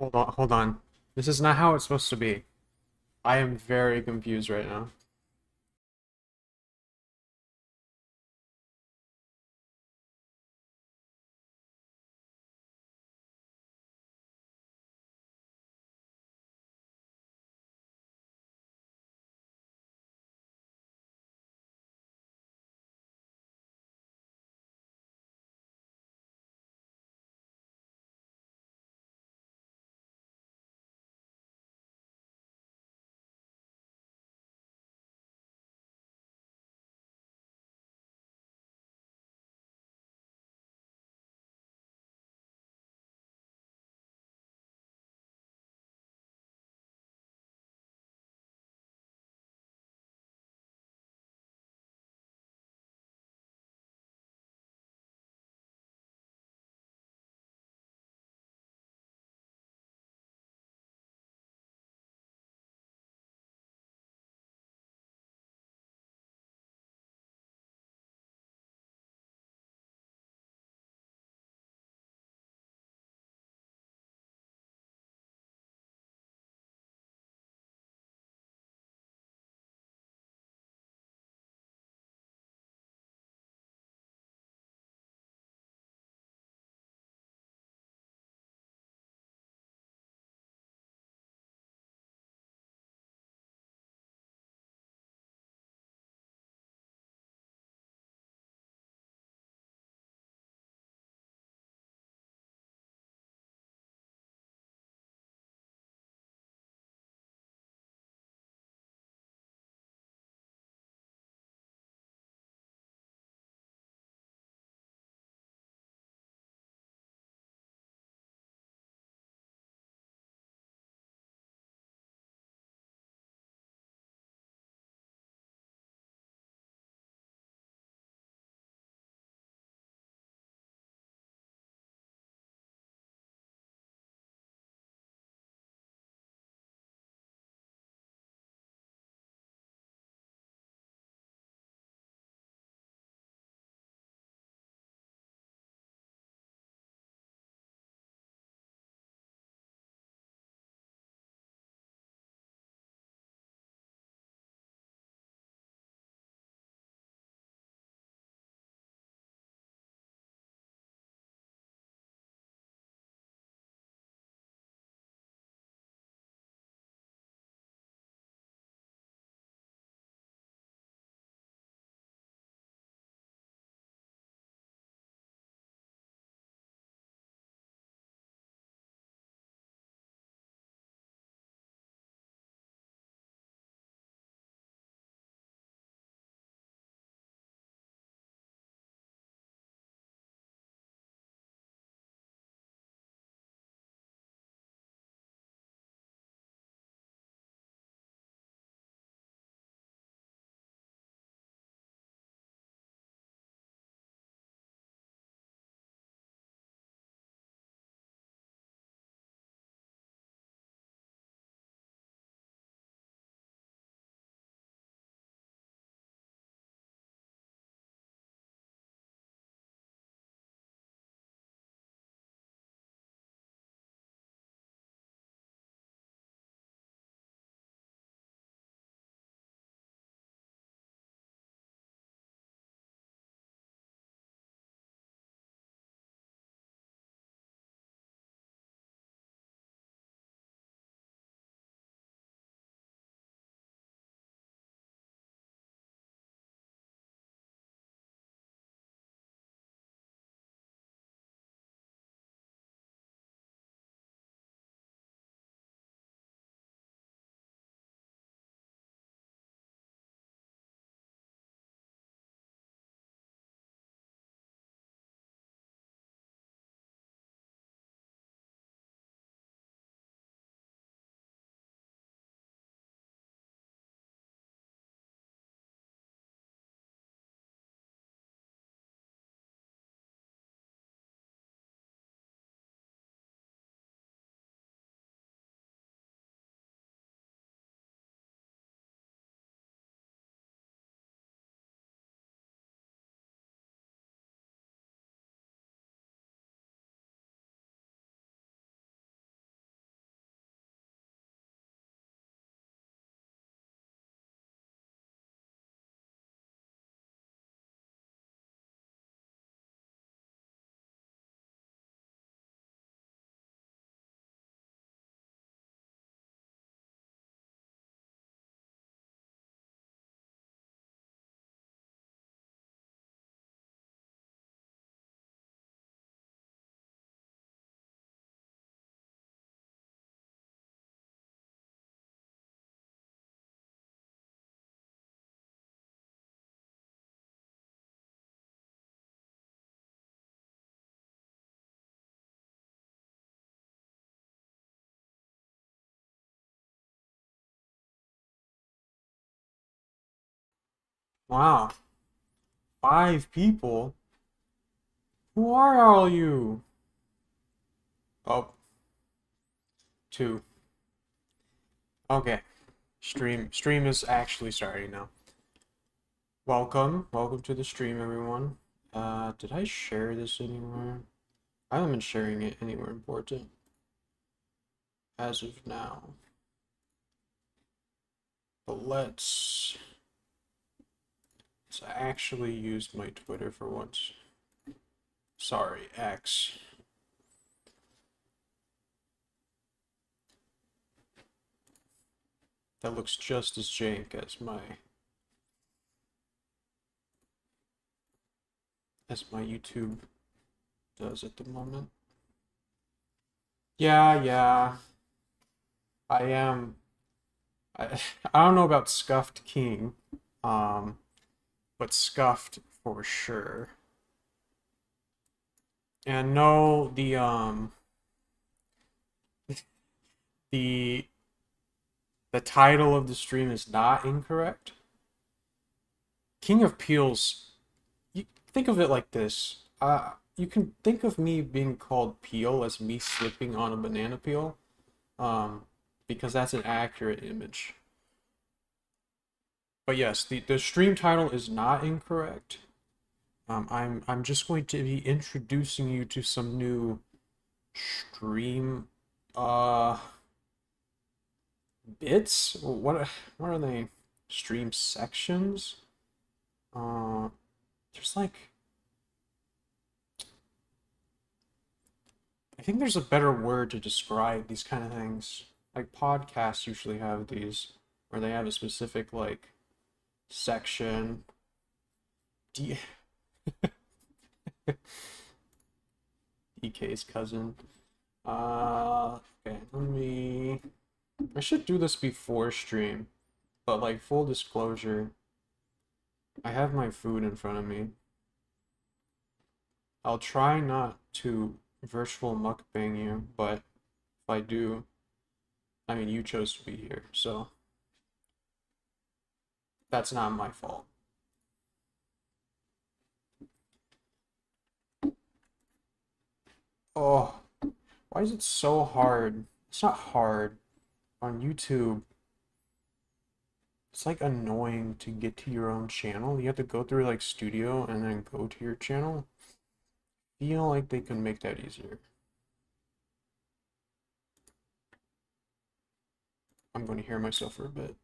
Hold on, hold on. This is not how it's supposed to be. I am very confused right now. Wow. 5 people? Who are all you? Oh, two. Okay. Stream is actually starting now. Welcome to the stream, everyone. Did I share this anywhere? I haven't been sharing it anywhere important as of now. But let's actually use my Twitter for once. Sorry, X. That looks just as jank as my YouTube does at the moment. Yeah. I am. I don't know about Scuffed King, but Scuffed for sure. And no, the title of the stream is not incorrect. King of Peels, you think of it like this. You can think of me being called Peel as me slipping on a banana peel, because that's an accurate image. But yes, the stream title is not incorrect. I'm just going to be introducing you to some new stream bits. What are they? Stream sections? There's like, I think there's a better word to describe these kind of things. Like podcasts usually have these, where they have a specific like section. DK's cousin. Okay, I should do this before stream, but like full disclosure, I have my food in front of me. I'll try not to virtual mukbang you, but if I do, I mean, you chose to be here, so that's not my fault. Oh, why is it so hard? It's not hard. On YouTube, it's like annoying to get to your own channel. You have to go through like studio and then go to your channel. Feel like they can make that easier. I'm going to hear myself for a bit.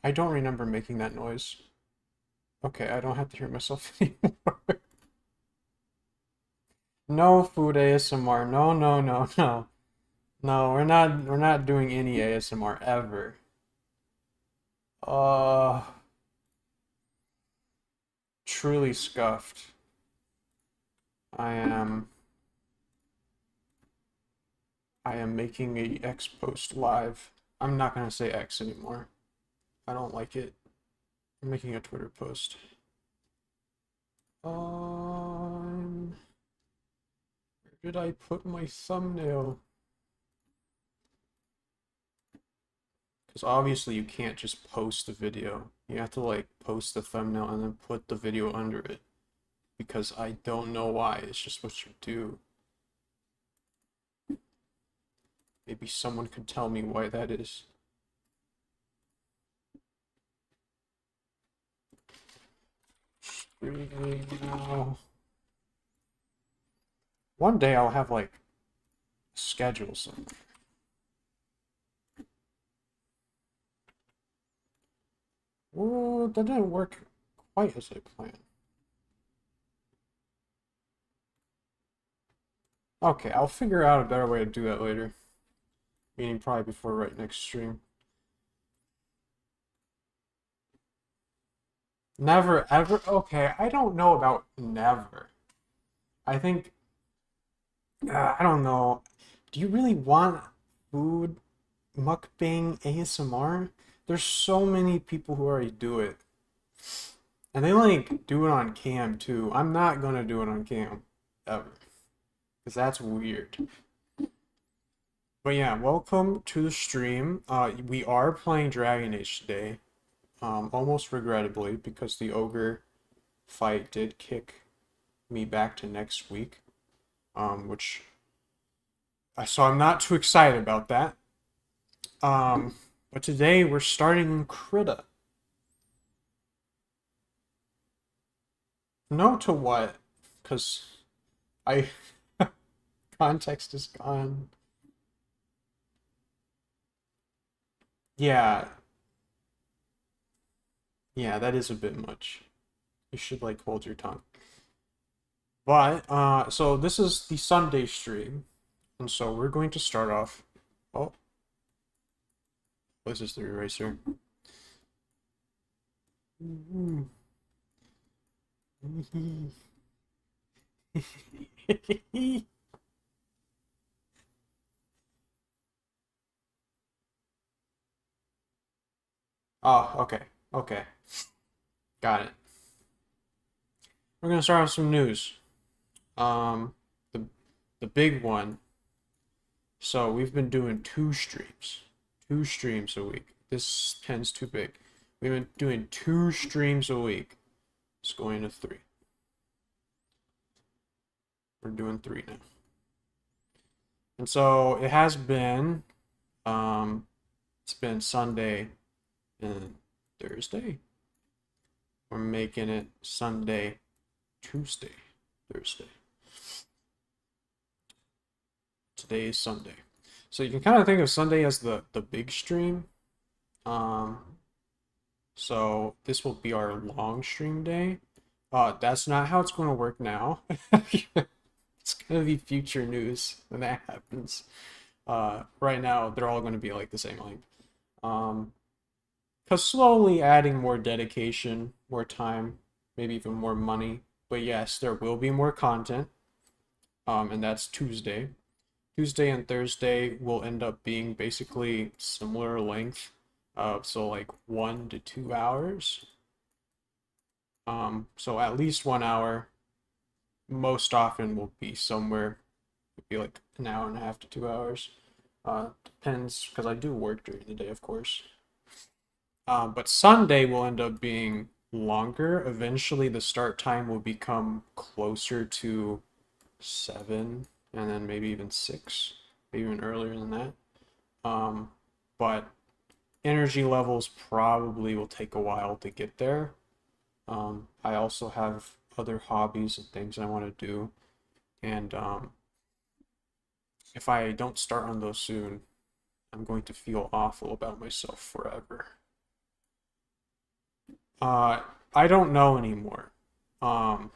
I don't remember making that noise. Okay, I don't have to hear myself anymore. No food ASMR. No. No, we're not doing any ASMR ever. Uh Truly scuffed. I am making a X post live. I'm not gonna say X anymore. I don't like it. I'm making a Twitter post. Where did I put my thumbnail? Because obviously you can't just post the video. You have to like post the thumbnail and then put the video under it. Because I don't know why. It's just what you do. Maybe someone could tell me why that is. Now. One day I'll have like a schedule somewhere. Well, that didn't work quite as I planned. Okay, I'll figure out a better way to do that later. Meaning probably before right next stream. Never ever? Okay, I don't know about never. I think, I don't know. Do you really want food mukbang ASMR? There's so many people who already do it. And they like do it on cam too. I'm not gonna do it on cam ever. Because that's weird. But yeah, welcome to the stream. We are playing Dragon Age today. almost regrettably, because the Ogre fight did kick me back to next week, which so I'm not too excited about that. But today we're starting Krita. No to what? Because I context is gone. Yeah, yeah, that is a bit much. You should like hold your tongue. But so this is the Sunday stream, and so we're going to start off. Oh, this is the eraser. Oh, okay, okay, got it. We're gonna start with some news. Um, the the big one. So we've been doing two streams a week. This pen's too big. We've been doing two streams a week. It's going to three. We're doing three now. And so it has been, it's been Sunday and Thursday. We're making it Sunday, Tuesday, Thursday. Today is Sunday. So you can kind of think of Sunday as the big stream. Um, so this will be our long stream day. That's not how it's going to work now. It's going to be future news when that happens. Right now, they're all going to be like the same length. Because slowly adding more dedication, more time, maybe even more money. But yes, there will be more content. And that's Tuesday. Tuesday and Thursday will end up being basically similar length. So like 1 to 2 hours. So at least 1 hour. Most often will be somewhere, it'd be like an hour and a half to 2 hours. Depends, because I do work during the day, of course. But Sunday will end up being longer. Eventually, the start time will become closer to 7, and then maybe even 6, maybe even earlier than that. But energy levels probably will take a while to get there. I also have other hobbies and things I want to do, and if I don't start on those soon, I'm going to feel awful about myself forever. I don't know anymore. Um,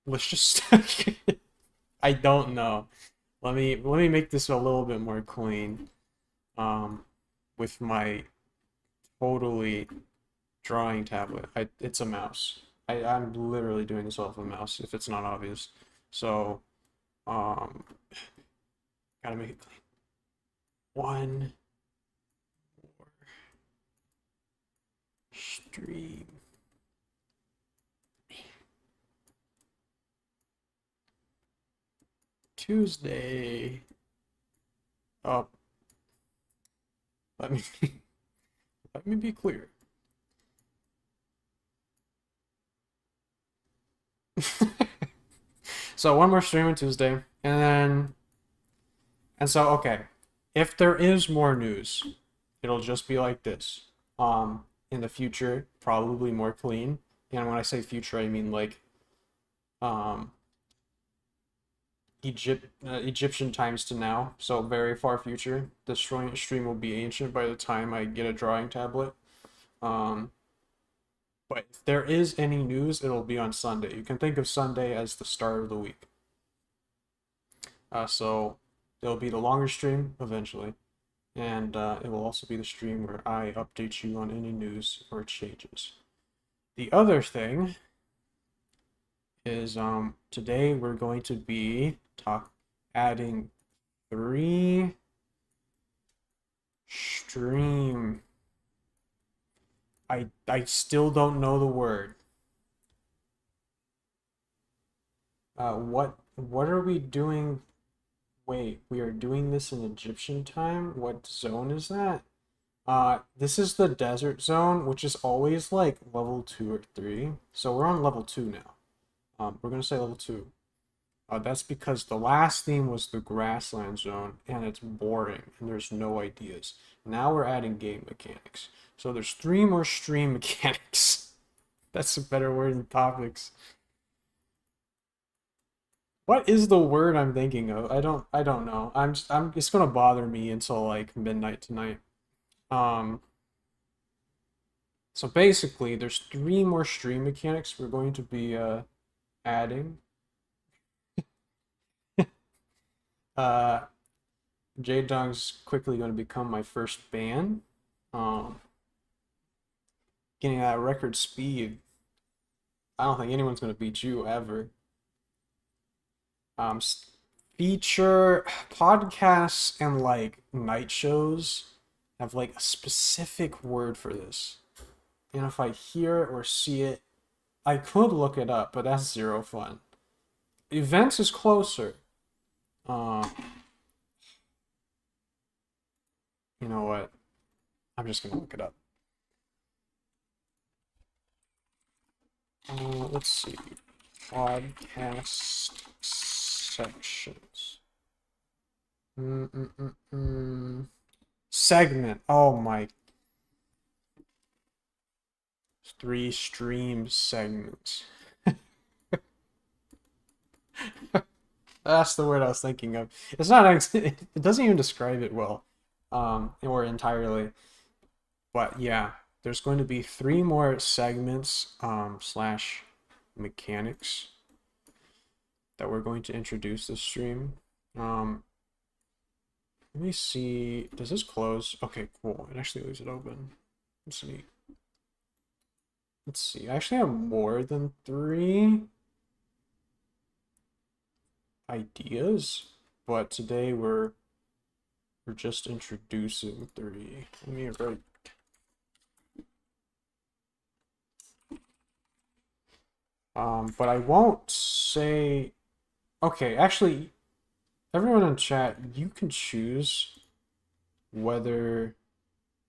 let's just I don't know. Let me make this a little bit more clean. With my totally drawing tablet. It's a mouse. I'm literally doing this off a mouse if it's not obvious. So, um, gotta make it clean. One more stream. Tuesday. Oh, let me let me be clear. So one more stream on Tuesday, and so okay, if there is more news, it'll just be like this. In the future, probably more clean. And when I say future, I mean like um Egyptian times to now, so very far future. The stream will be ancient by the time I get a drawing tablet. Um, but if there is any news, it'll be on Sunday. You can think of Sunday as the start of the week. So it'll be the longer stream eventually, and it will also be the stream where I update you on any news or changes. The other thing is today we're going to be adding 3 stream. I still don't know the word. What are we doing? Wait, we are doing this in Egyptian time? What zone is that? This is the desert zone, which is always like level 2 or 3. So we're on level 2 now. We're gonna say level 2. That's because the last theme was the grassland zone, and it's boring, and there's no ideas. Now we're adding game mechanics. So there's 3 more stream mechanics. That's a better word than topics. What is the word I'm thinking of? I don't know. It's gonna bother me until like midnight tonight. Um, so basically there's 3 more stream mechanics we're going to be adding. Uh J-Dong's quickly going to become my first ban. Um, Getting that record speed. I don't think anyone's going to beat you ever. Um, Feature podcasts and like night shows have like a specific word for this. And if I hear it or see it, I could look it up, but that's zero fun. Events is closer. Uh, you know what? I'm just gonna look it up. Let's see. Podcast sections. Segment. Oh my. 3 stream segments. That's the word I was thinking of. It's not. It doesn't even describe it well, or entirely. But yeah, there's going to be 3 more segments, slash mechanics that we're going to introduce this stream. Let me see. Does this close? Okay, cool. It actually leaves it open. Let's see. Let's see. I actually have more than 3 ideas, but today we're just introducing 3. Let me write. But I won't say. Okay, actually, everyone in chat, you can choose whether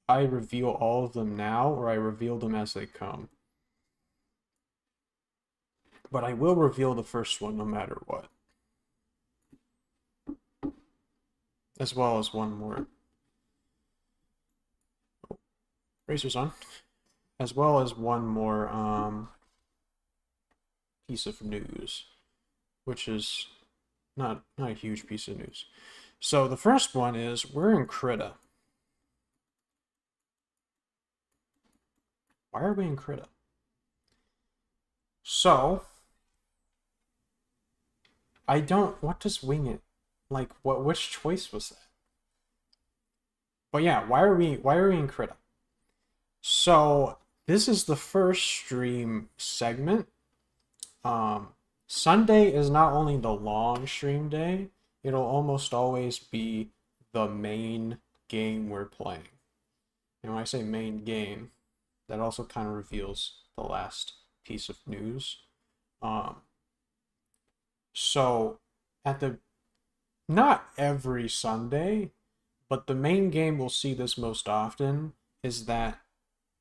I reveal all of them now or I reveal them as they come. But I will reveal the first one no matter what. As well as one more. Oh, Razor's on. As well as one more piece of news, which is not a huge piece of news. So the first one is we're in Krita. Why are we in Krita? So I don't. What does wing it? Like what? Which choice was that? But yeah, why are we in Krita? So this is the first stream segment. Sunday is not only the long stream day, it'll almost always be the main game we're playing. And when I say main game, that also kind of reveals the last piece of news. So at the not every Sunday, but the main game we'll see this most often is that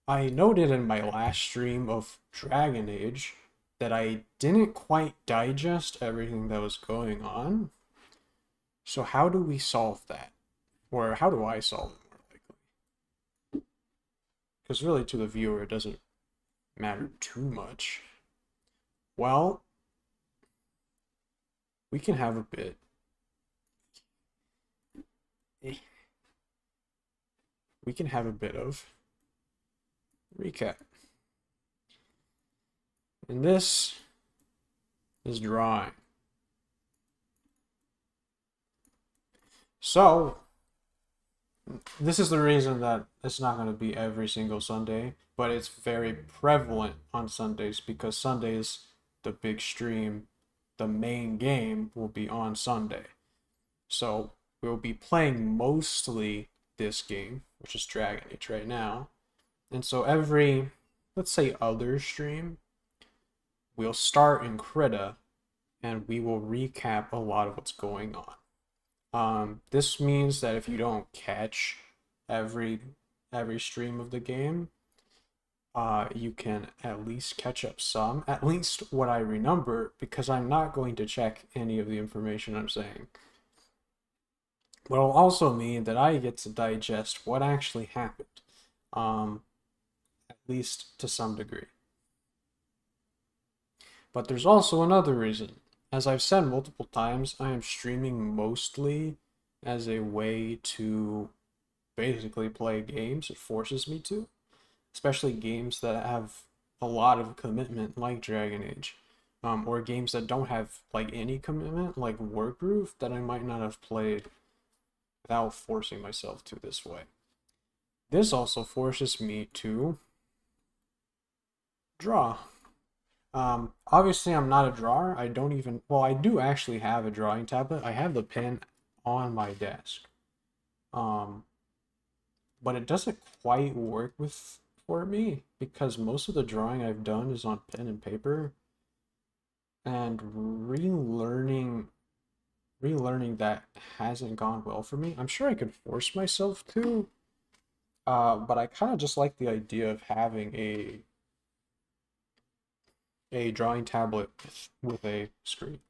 I noted in my last stream of Dragon Age that I didn't quite digest everything that was going on. So how do we solve that? Or how do I solve it more likely? Because really to the viewer it doesn't matter too much. Well, we can have a bit. We can have a bit of recap. And this is drawing. So, this is the reason that it's not going to be every single Sunday, but it's very prevalent on Sundays because Sundays, the big stream, the main game will be on Sunday. So, we'll be playing mostly this game, which is Dragon Age right now. And so every, let's say, other stream, we'll start in Krita and we will recap a lot of what's going on. This means that if you don't catch every every stream of the game, you can at least catch up some, at least what I remember, because I'm not going to check any of the information I'm saying. But it'll also mean that I get to digest what actually happened, um, at least to some degree. But there's also another reason. As I've said multiple times, I am streaming mostly as a way to basically play games. It forces me to, especially games that have a lot of commitment, like Dragon Age, or games that don't have like any commitment, like Wargroove, that I might not have played without forcing myself to this way. This also forces me to draw. Obviously, I'm not a drawer. I don't even, well, I do actually have a drawing tablet. I have the pen on my desk. Um, but it doesn't quite work with for me because most of the drawing I've done is on pen and paper, and relearning that hasn't gone well for me. I'm sure I could force myself to, but I kind of just like the idea of having a drawing tablet with a screen.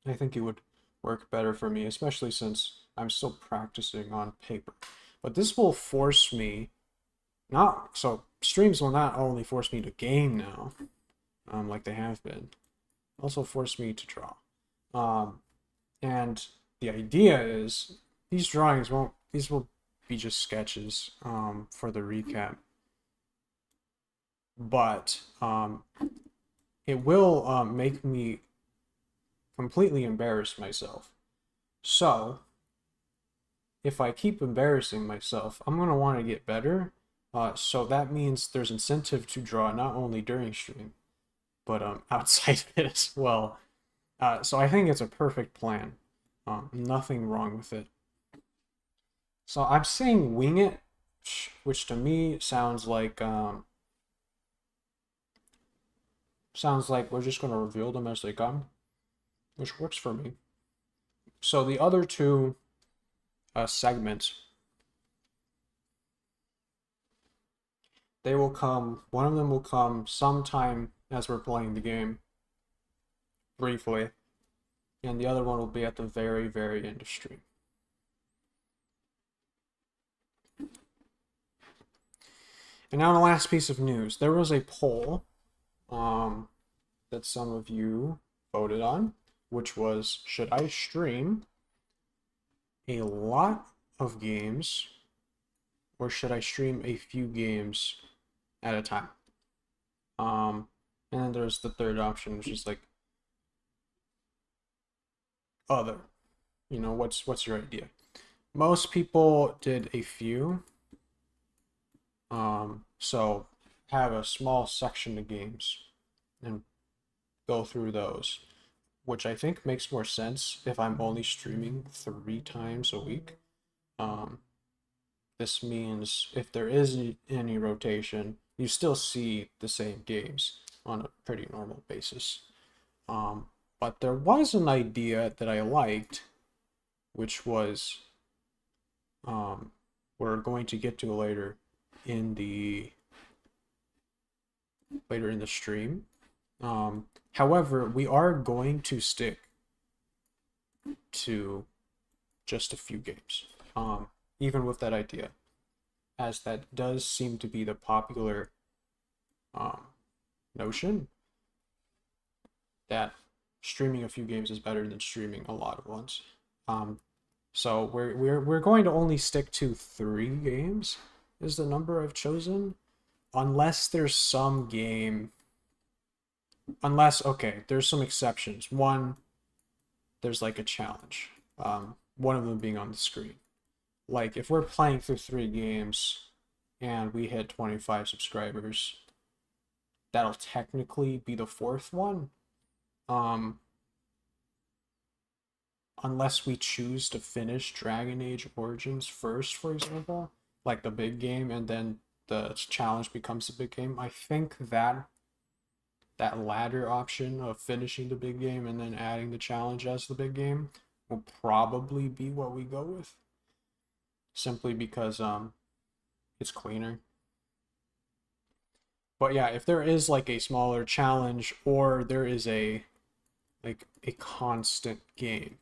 I think it would work better for me, especially since I'm still practicing on paper. But this will force me not so streams will not only force me to game now, like they have been, also force me to draw. And the idea is these will be just sketches for the recap, but it will make me completely embarrass myself. So if I keep embarrassing myself, I'm gonna want to get better. So that means there's incentive to draw not only during stream, but outside of it as well. So I think it's a perfect plan. Nothing wrong with it. So I'm saying wing it, which to me sounds like we're just gonna reveal them as they come, which works for me. So the other two segments, they will come. One of them will come sometime as we're playing the game, briefly, and the other one will be at the very, very end of stream. And now the last piece of news. There was a poll that some of you voted on, which was, should I stream a lot of games or should I stream a few games at a time? And then there's the third option, which is like other. You know, what's your idea? Most people did a few. So have a small section of games and go through those, which I think makes more sense if I'm only streaming 3 times a week. This means if there is any rotation, you still see the same games on a pretty normal basis. But there was an idea that I liked, which was we're going to get to later in the stream. However, we are going to stick to just a few games, even with that idea, as that does seem to be the popular notion that streaming a few games is better than streaming a lot of ones. So we're going to only stick to 3 games is the number I've chosen, unless there's some game. Unless, okay, there's some exceptions. One, there's like a challenge. One of them being on the screen. Like if we're playing through 3 games and we hit 25 subscribers, that'll technically be the 4th one. Unless we choose to finish Dragon Age Origins first, for example, like the big game, and then the challenge becomes the big game. I think that latter option of finishing the big game and then adding the challenge as the big game will probably be what we go with. Simply because It's cleaner. But yeah, if there is like a smaller challenge or there is a constant game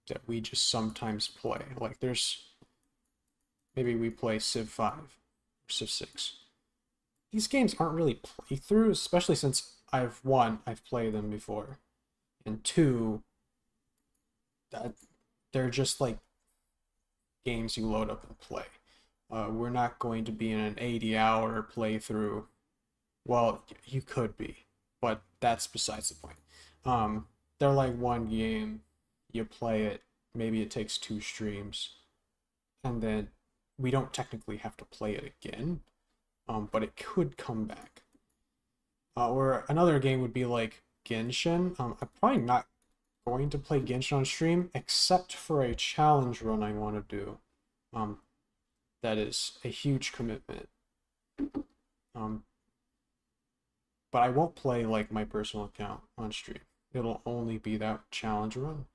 that we just sometimes play, like there's maybe we play Civ 5 or Civ 6. These games aren't really playthroughs, especially since I've played them before, and two, that they're just like games you load up and play. We're not going to be in an 80-hour playthrough. Well, you could be, but that's besides the point. They're like one game, you play it, maybe it takes 2 streams, and then we don't technically have to play it again, but it could come back. Or another game would be like Genshin. I'm probably not going to play Genshin on stream, except for a challenge run I want to do. That is a huge commitment. But I won't play like my personal account on stream. It'll only be that challenge run.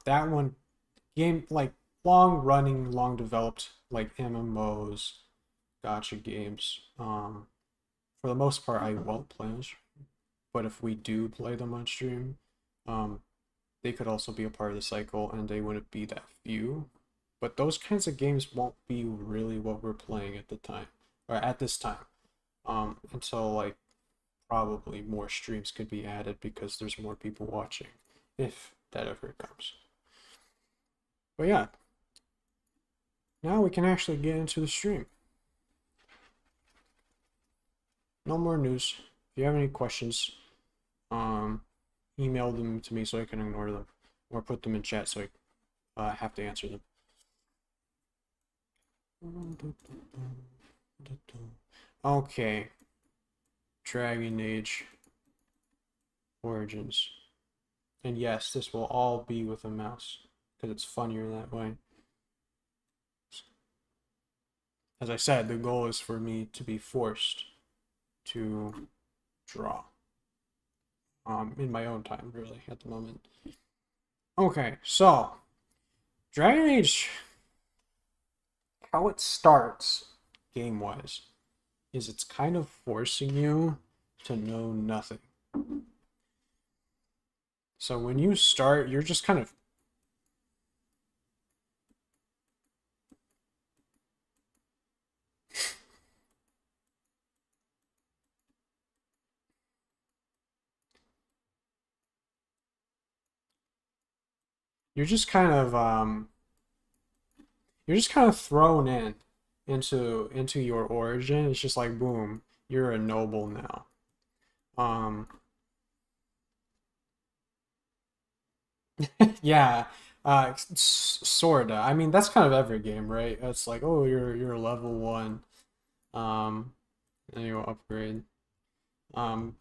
That one game like long running, long developed like MMOs, gacha games. For the most part, I won't play on stream. But if we do play them on stream, they could also be a part of the cycle, and they wouldn't be that few. But those kinds of games won't be really what we're playing at the time, or at this time. Until like probably more streams could be added because there's more people watching, if that ever comes. But yeah, now we can actually get into the stream. No more news. If you have any questions, email them to me so I can ignore them, or put them in chat so I have to answer them. Okay. Dragon Age Origins. And yes, this will all be with a mouse, because it's funnier that way. As I said, the goal is for me to be forced to draw. In my own time, really, at the moment. Okay, so Dragon Age, how it starts game-wise is it's kind of forcing you to know nothing. So when you start, you're just kind of you're just kind of thrown into your origin. It's just like boom, you're a noble now. Yeah, sorta. I mean, that's kind of every game, right? It's like, oh, you're level 1, and you upgrade. Um,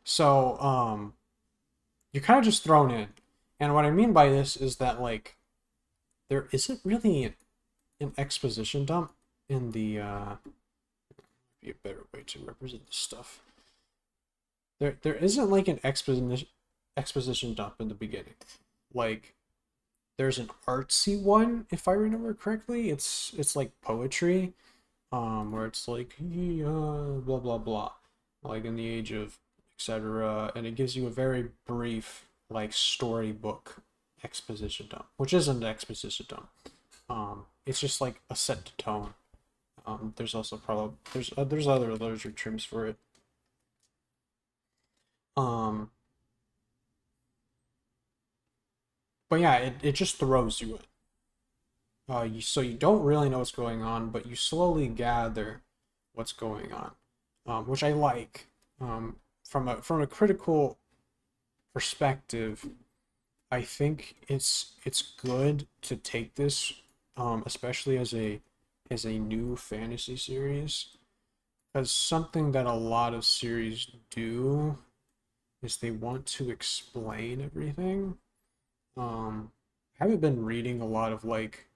so you're kind of just thrown in, and what I mean by this is that like there isn't really an exposition dump in the be a better way to represent this stuff. There isn't like an exposition dump in the beginning. Like there's an artsy one, if I remember correctly. It's like poetry, where it's like blah blah blah, like in the age of etc. And it gives you a very brief like storybook exposition dump, which isn't an exposition dump. It's just like a set tone. There's also probably there's other literature terms for it. Um, but yeah, it just throws you in. So you don't really know what's going on, but you slowly gather what's going on, which I like. From a critical perspective, I think it's good to take this, especially as a new fantasy series, because something that a lot of series do is they want to explain everything. I haven't been reading a lot of like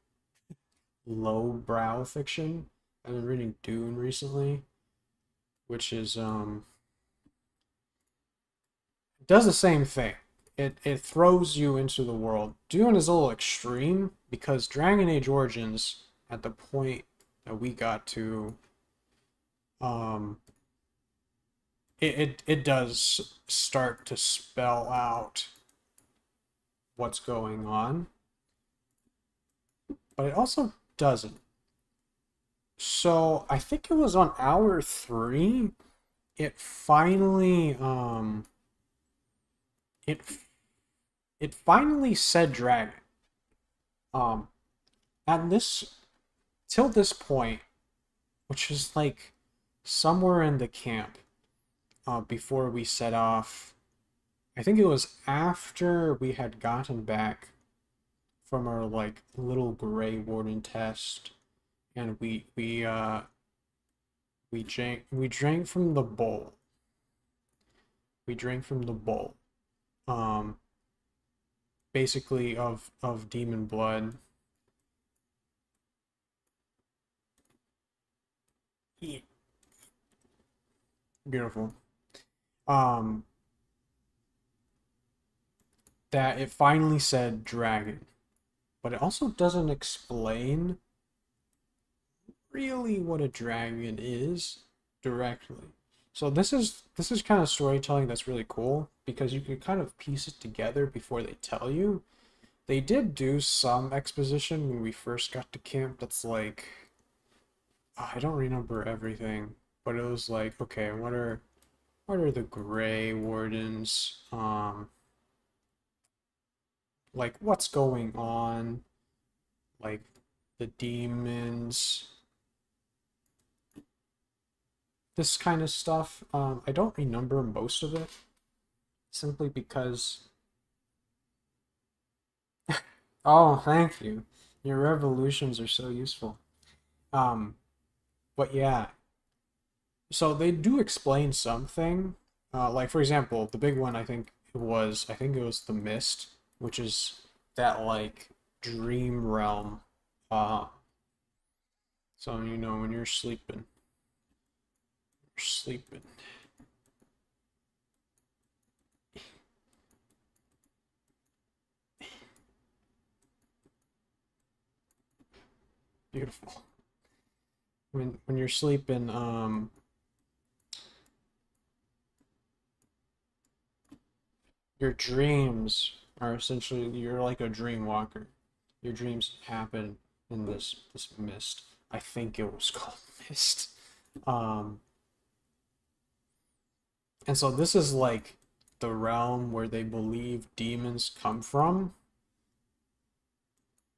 lowbrow fiction. I've been reading Dune recently, which is does the same thing. it throws you into the world. Dune is a little extreme because Dragon Age Origins, at the point that we got to, um, it does start to spell out what's going on, but it also doesn't. So I think it was on hour 3, it finally it it finally said dragon. Um, at this till this point, which is like somewhere in the camp, before we set off. I think it was after we had gotten back from our like little gray warden test, and we drank from the bowl. We drank from the bowl. Um, basically of demon blood. Yeah. Beautiful. Um, that it finally said dragon, but it also doesn't explain really what a dragon is directly. So this is kind of storytelling that's really cool because you can kind of piece it together before they tell you. They did do some exposition when we first got to camp that's like I don't remember everything, but it was like, okay, what are the gray wardens? Like what's going on? Like the demons, this kind of stuff. I don't remember most of it simply because. Oh, thank you. Your revolutions are so useful. Um, but yeah, so they do explain something. Like for example, the big one I think it was the mist, which is that like dream realm. Uh, so when you're sleeping. Beautiful. When you're sleeping, your dreams are essentially you're like a dream walker. Your dreams happen in this mist. I think it was called mist. Um, and so this is like the realm where they believe demons come from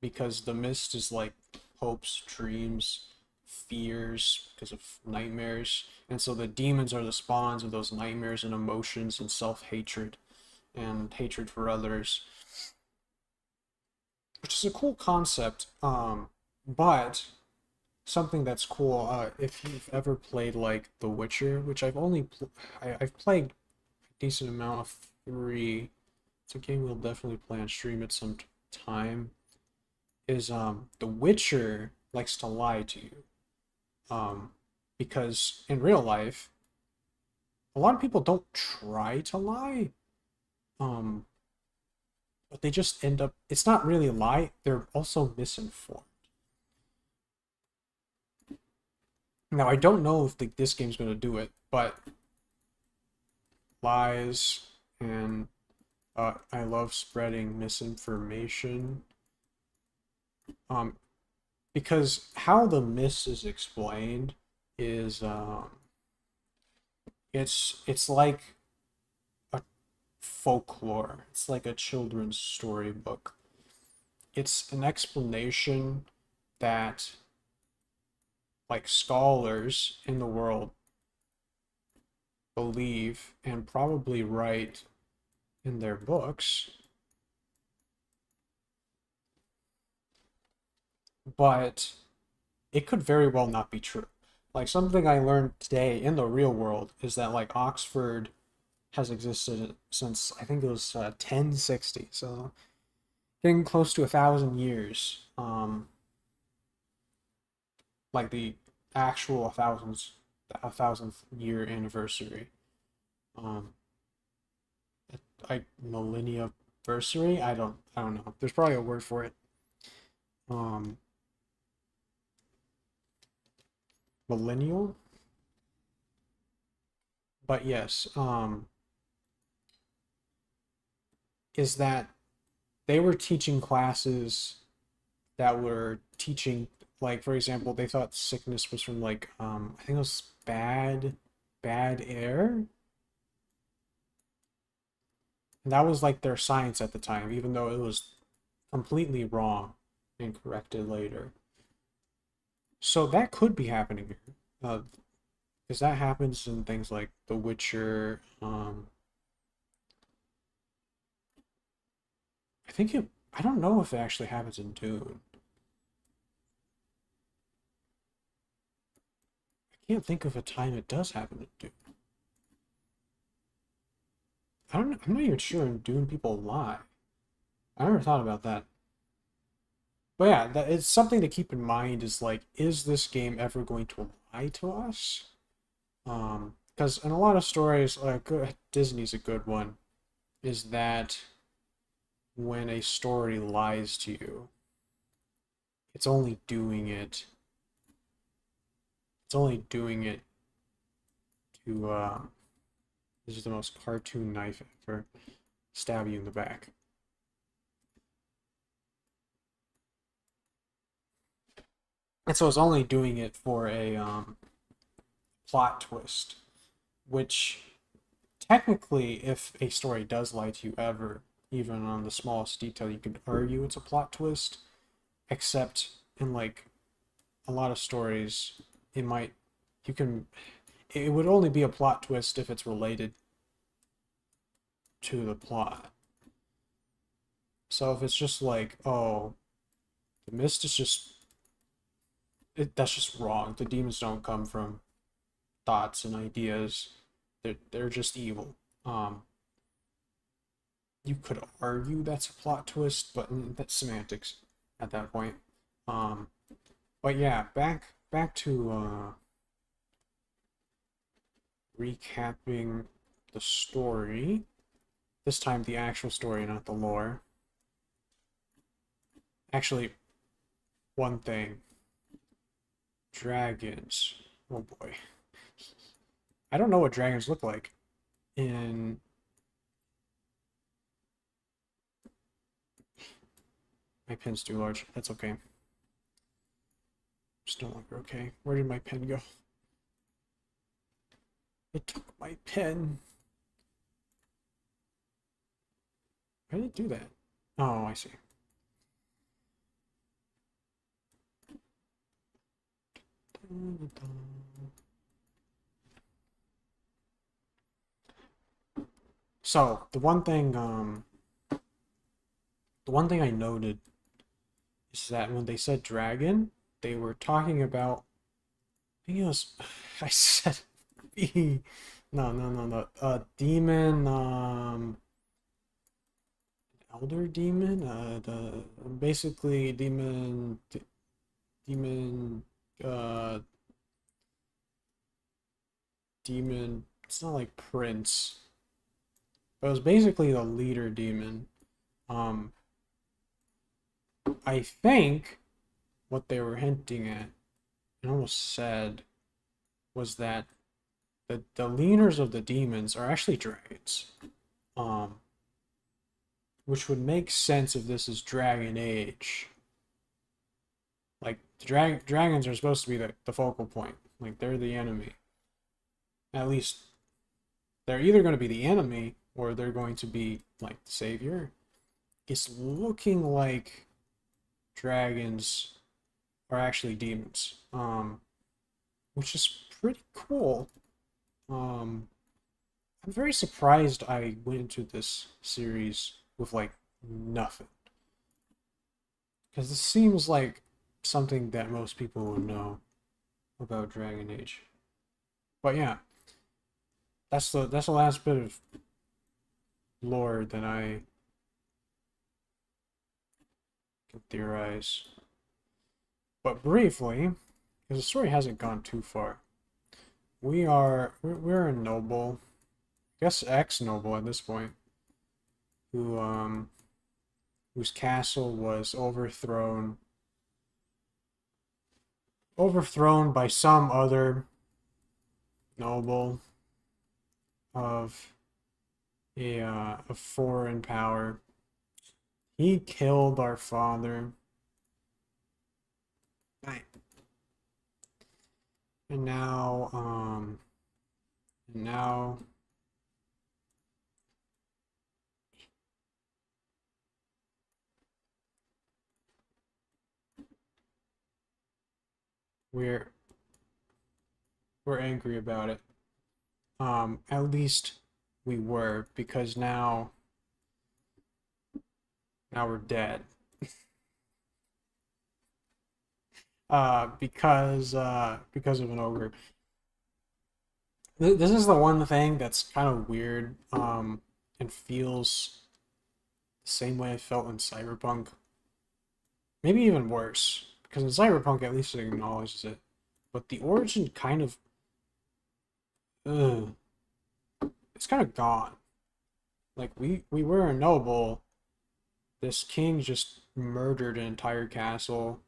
because the mist is like hopes, dreams, fears because of nightmares. And so the demons are the spawns of those nightmares and emotions and self-hatred and hatred for others, which is a cool concept. But something that's cool, if you've ever played like The Witcher, which I've played a decent amount of 3. It's a game we'll definitely play on stream at some time. Is The Witcher likes to lie to you. Um, because in real life, a lot of people don't try to lie. Um, but they just end up. It's not really a lie. They're also misinformed. Now I don't know if this game's going to do it, but lies and I love spreading misinformation. Um, because how the mist is explained is it's like a folklore. It's like a children's storybook. It's an explanation that like scholars in the world believe and probably write in their books, but it could very well not be true. Like something I learned today in the real world is that like Oxford has existed since I think it was 1060, so getting close to 1,000 years. Like the actual thousands, a thousandth year anniversary. Um, like millennia versary. I don't know. There's probably a word for it. Um, millennial. But yes, is that they were teaching classes that were teaching, like, for example, they thought sickness was from like I think it was bad air. And that was like their science at the time, even though it was completely wrong and corrected later. So that could be happening here. Because that happens in things like The Witcher. I think it. I don't know if it actually happens in Dune. I can't think of a time it does happen in Dune. I don't. I'm not even sure in Dune people lie. I never thought about that. But yeah, that it's something to keep in mind. Is like, is this game ever going to lie to us? Because in a lot of stories, Disney's a good one. Is that when a story lies to you, it's only doing it. It's only doing it to. This is the most cartoon knife ever. Stab you in the back. And so it's only doing it for a plot twist, which technically, if a story does lie to you ever, even on the smallest detail, you could argue it's a plot twist. Except in like a lot of stories, it might you can it would only be a plot twist if it's related to the plot. So if it's just like, oh, the mist is just that's just wrong. The demons don't come from thoughts and ideas. They're just evil. You could argue that's a plot twist, but that's semantics at that point. Um, but yeah, back to recapping the story. This time the actual story, not the lore. Actually, one thing. Dragons. Oh boy. I don't know what dragons look like in my pen's too large. That's okay. It's no longer okay. Where did my pen go? It took my pen. Why did it do that? Oh, I see. So the one thing I noted is that when they said dragon, they were talking about. I think it was. I said, no. Demon. Elder demon. The basically demon. Uh, demon. It's not like prince, but it was basically the leader demon. Um, I think what they were hinting at, and almost said, was that the leaders of the demons are actually dragons. Um, which would make sense if this is Dragon Age. Like the dragons are supposed to be the focal point. Like they're the enemy. At least they're either going to be the enemy or they're going to be like the savior. It's looking like dragons are actually demons, which is pretty cool. I'm very surprised I went into this series with like nothing, because this seems like something that most people would know about Dragon Age. But yeah, that's the last bit of lore that I can theorize. But briefly, because the story hasn't gone too far, we're a noble, I guess ex-noble at this point. who whose castle was overthrown by some other noble of a foreign power. He killed our father. Right. And now we're we're angry about it. At least we were, because now we're dead. Because of an ogre. This is the one thing that's kind of weird, and feels the same way I felt in Cyberpunk. Maybe even worse, because in Cyberpunk at least it acknowledges it. But the origin kind of, ugh, it's kind of gone. Like we were a noble. This king just murdered an entire castle,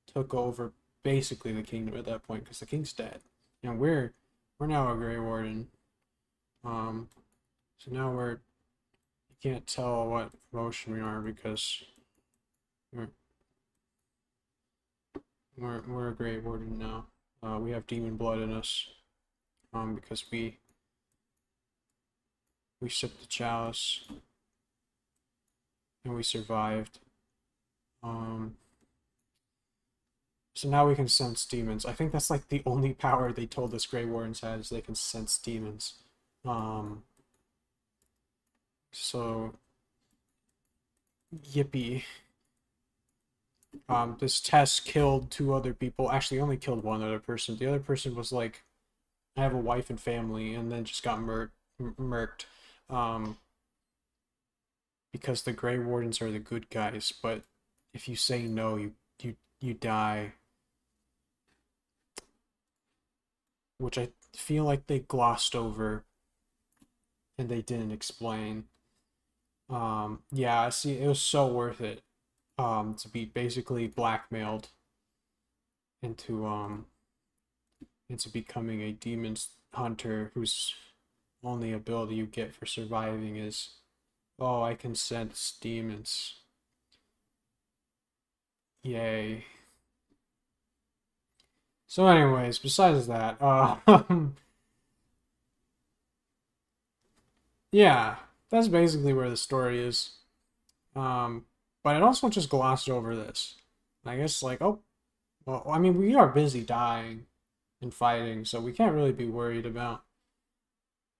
took over basically the kingdom at that point because the king's dead. And we're now a Grey Warden. Um, so now you can't tell what emotion we are because we're we're a Grey Warden now. We have demon blood in us. Because we sipped the chalice and we survived. Um, so now we can sense demons. I think that's like the only power they told us Grey Wardens had, is they can sense demons. Um, so yippee. This test killed two other people. Actually, only killed one other person. The other person was like, I have a wife and family, and then just got murked. Um, because the Grey Wardens are the good guys, but if you say no, you die. Which I feel like they glossed over and they didn't explain. Yeah, see, it was so worth it. To be basically blackmailed into into becoming a demon hunter whose only ability you get for surviving is, oh, I can sense demons. Yay. So, anyways, besides that, yeah, that's basically where the story is. Um, but it also just glossed over this. I guess like, oh, well, I mean, we are busy dying and fighting, so we can't really be worried about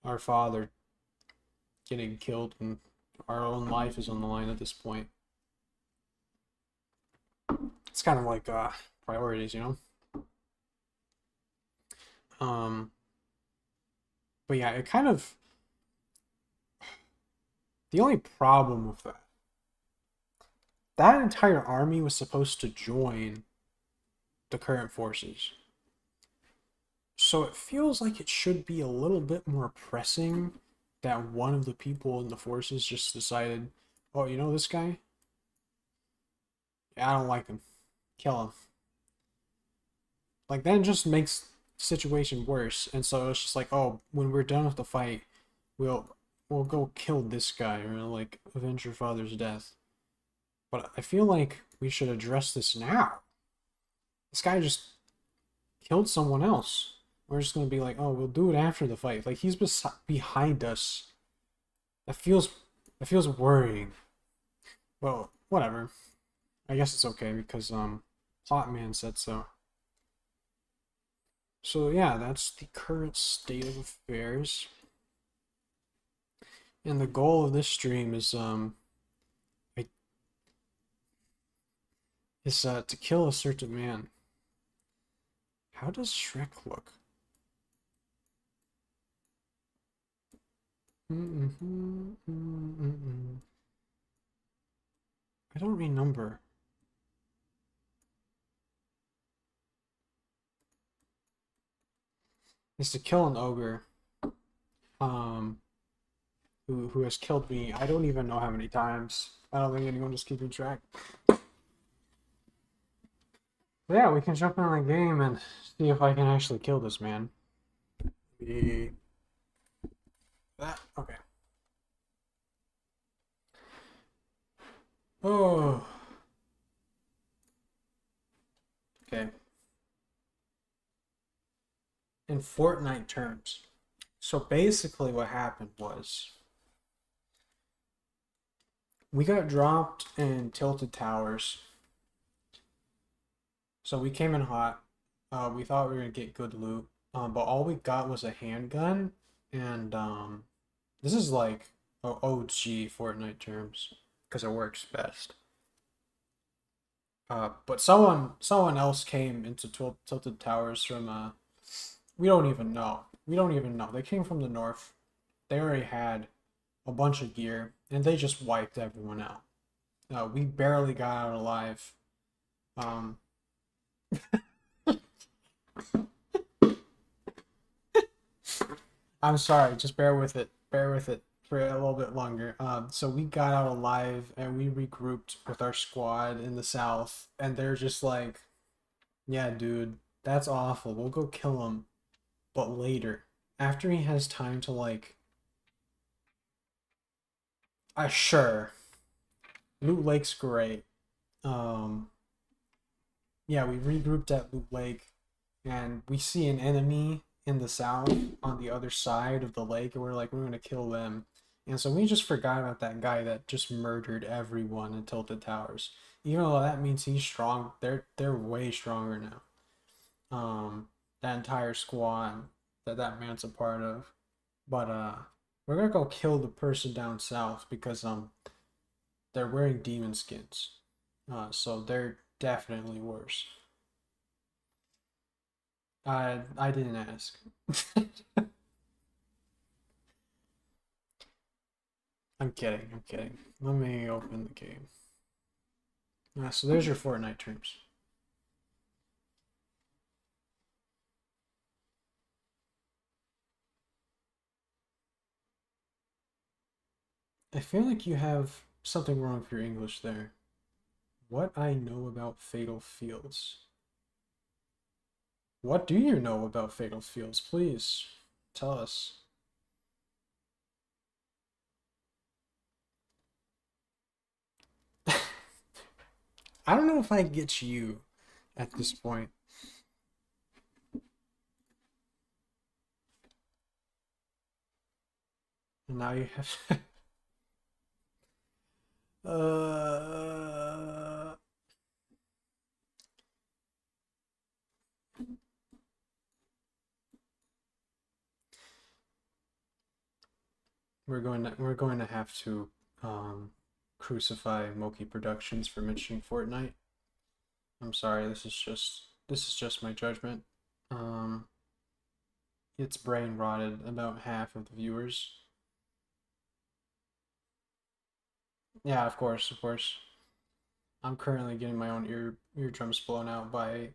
our father getting killed when our own life is on the line at this point. It's kind of like priorities, you know. Um, but yeah, it kind of, the only problem with that entire army was supposed to join the current forces. So it feels like it should be a little bit more pressing that one of the people in the forces just decided, oh, you know this guy? Yeah, I don't like him. Kill him. Like, that just makes the situation worse. And so it's just like, oh, when we're done with the fight, we'll we'll go kill this guy, or like avenge your father's death. But I feel like we should address this now. This guy just killed someone else. We're just gonna be like, oh, we'll do it after the fight. Like, he's behind us. That feels that feels worrying. Well, whatever. I guess it's okay because Plot Man said so. So yeah, that's the current state of affairs. And the goal of this stream to kill a certain man. How does Shrek look? I don't remember. It's to kill an ogre. Um, who has killed me. I don't even know how many times. I don't think anyone is keeping track. But yeah, we can jump in the game and see if I can actually kill this man. That okay. Oh, okay. In Fortnite terms. So basically, what happened was we got dropped in Tilted Towers. So we came in hot. We thought we were gonna get good loot, but all we got was a handgun, and this is like OG Fortnite terms because it works best. But someone else came into Tilted Towers from we don't even know. We don't even know. They came from the north. They already had a bunch of gear, and they just wiped everyone out. We barely got out alive. Um, I'm sorry, just bear with it. Bear with it for a little bit longer. So we got out alive and we regrouped with our squad in the south, and they're just like, "Yeah, dude, that's awful. We'll go kill him, but later, after he has time to like." Sure, Loot Lake's great. Um, yeah, we regrouped at Loot Lake, and we see an enemy in the south on the other side of the lake, and we're like, we're gonna kill them. And so we just forgot about that guy that just murdered everyone in Tilted Towers. Even though that means he's strong, they're way stronger now. That entire squad that man's a part of. But we're gonna go kill the person down south because they're wearing demon skins. So they're definitely worse. I didn't ask. I'm kidding. I'm kidding. Let me open the game. So there's your Fortnite terms. I feel like you have something wrong with your English there. What I know about Fatal Fields. What do you know about Fatal Fields? Please tell us. I don't know if I get you at this point. And now you have. uh. We're going to have to crucify Moki Productions for mentioning Fortnite. I'm sorry. This is just my judgment. Um, it's brain rotted about half of the viewers. Yeah, of course, of course. I'm currently getting my own eardrums blown out by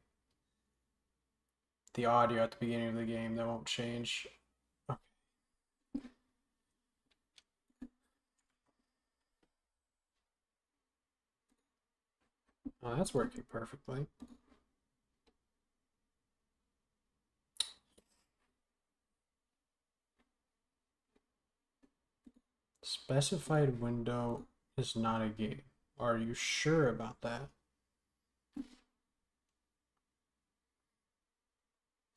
the audio at the beginning of the game that won't change. Okay. Oh, that's working perfectly. Specified window is not a game. Are you sure about that?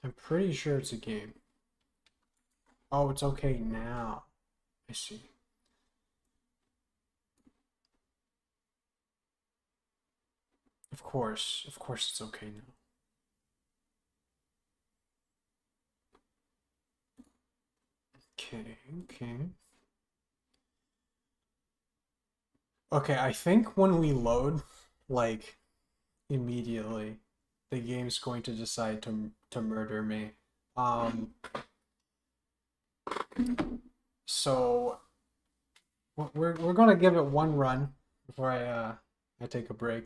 I'm pretty sure it's a game. Oh, it's okay now. I see. Of course it's okay now. Okay, okay. Okay, I think when we load, like, immediately, the game's going to decide to murder me. Um, so we're gonna give it one run before I take a break.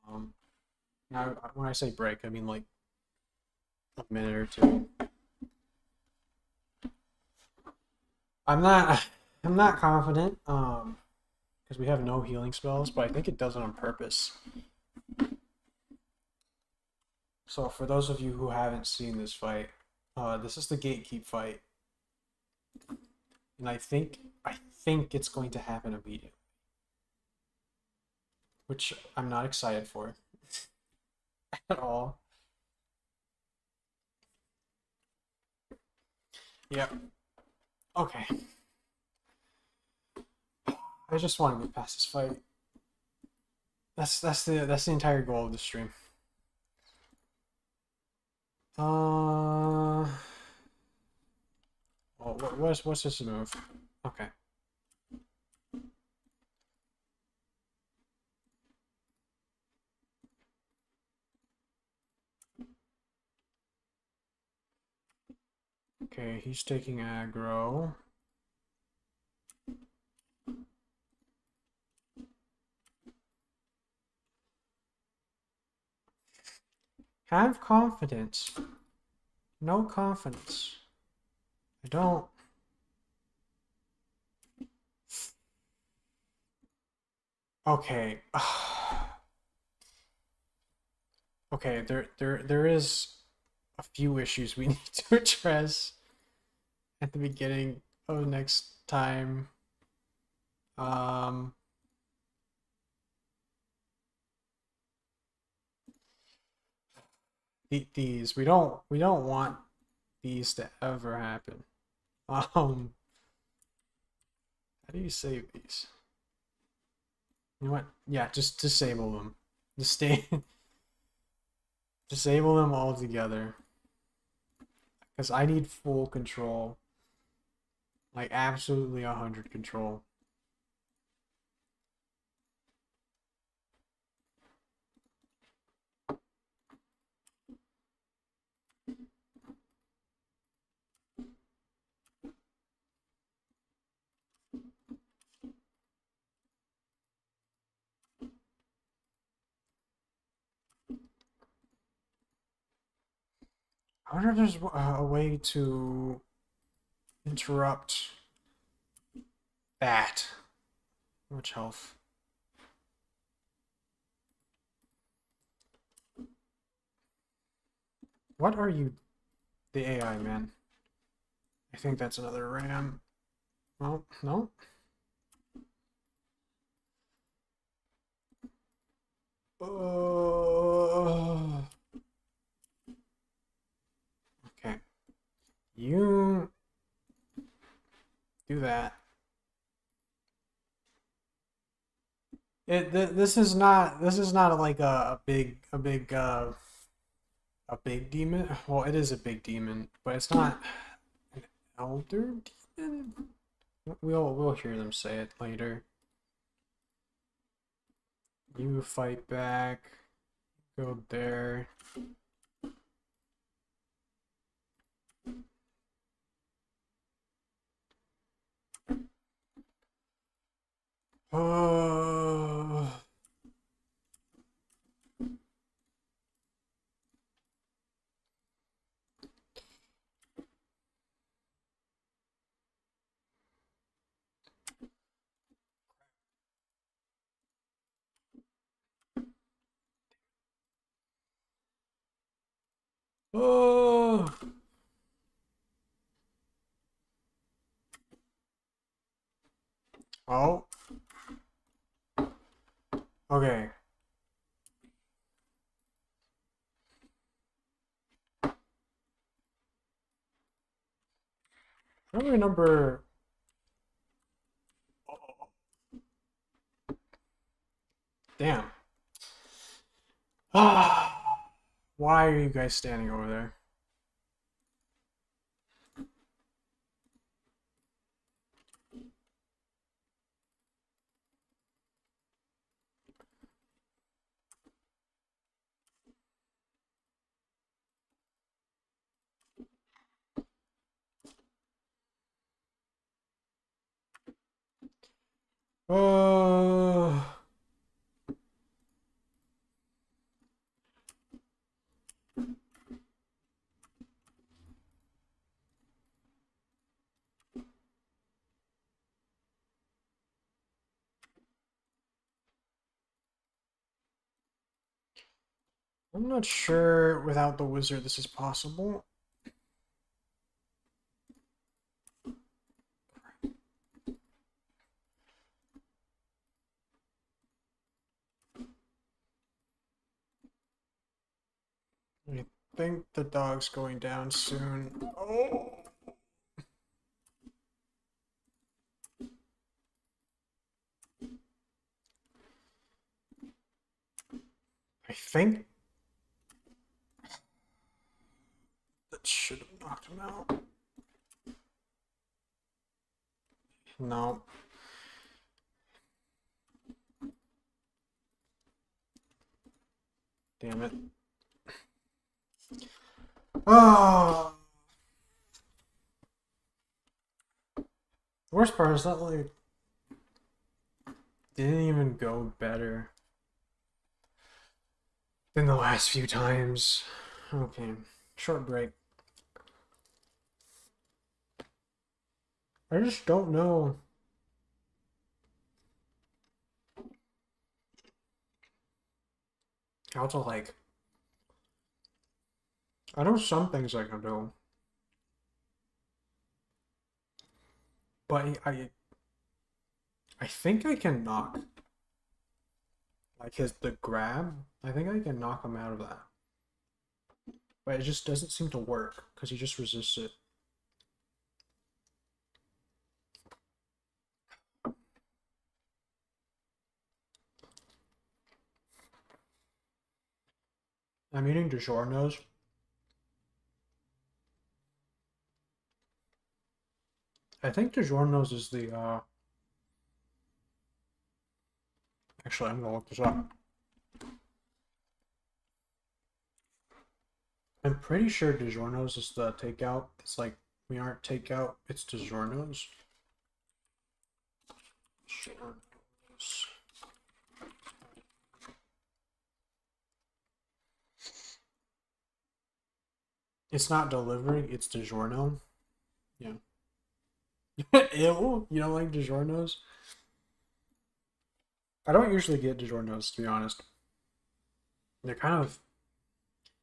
Um, now when I say break, I mean like a minute or two. I'm not I'm not confident, because we have no healing spells, but I think it does it on purpose. So for those of you who haven't seen this fight, this is the gatekeep fight, and I think it's going to happen immediately, which I'm not excited for at all. Yep. Okay. I just want to get past this fight. That's the entire goal of the stream. Uh, well, what's this move? Okay. Okay, he's taking aggro. Have confidence. No confidence. I don't. Okay. Okay, there is a few issues we need to address at the beginning of next time. Um, these we don't want these to ever happen. How do you save these? You know what? Yeah, just disable them. Just stay. Disable them all together. Because I need full control. Like absolutely 100 control. I wonder if there's a way to interrupt that. How much health? What are you? The AI, man. I think that's another ram. Oh, no. Uh, okay. You do that. This is not like a big demon. Well, it is a big demon, but it's not an elder demon. We'll hear them say it later. You fight back. Go there. Oh. Oh. Oh. Okay. I don't remember. Damn. Ah. Why are you guys standing over there? Oh. I'm not sure without the wizard this is possible. I think the dog's going down soon. Oh! I think that should have knocked him out. No. Damn it. Oh! The worst part is that, like, didn't even go better than the last few times. Okay. Short break. I just don't know how to, like, I know some things I can do, but I think I can knock, like, the grab. I think I can knock him out of that, but it just doesn't seem to work because he just resists it. I'm eating DiGiorno's. I think DiGiorno's is the actually I'm gonna look this up. I'm pretty sure DiGiorno's is the takeout. It's like we aren't takeout, it's DiGiorno's. DiGiorno's. It's not delivery, it's DiGiorno. Yeah. Ew, you don't like DiGiorno's? I don't usually get DiGiorno's, to be honest. They're kind of,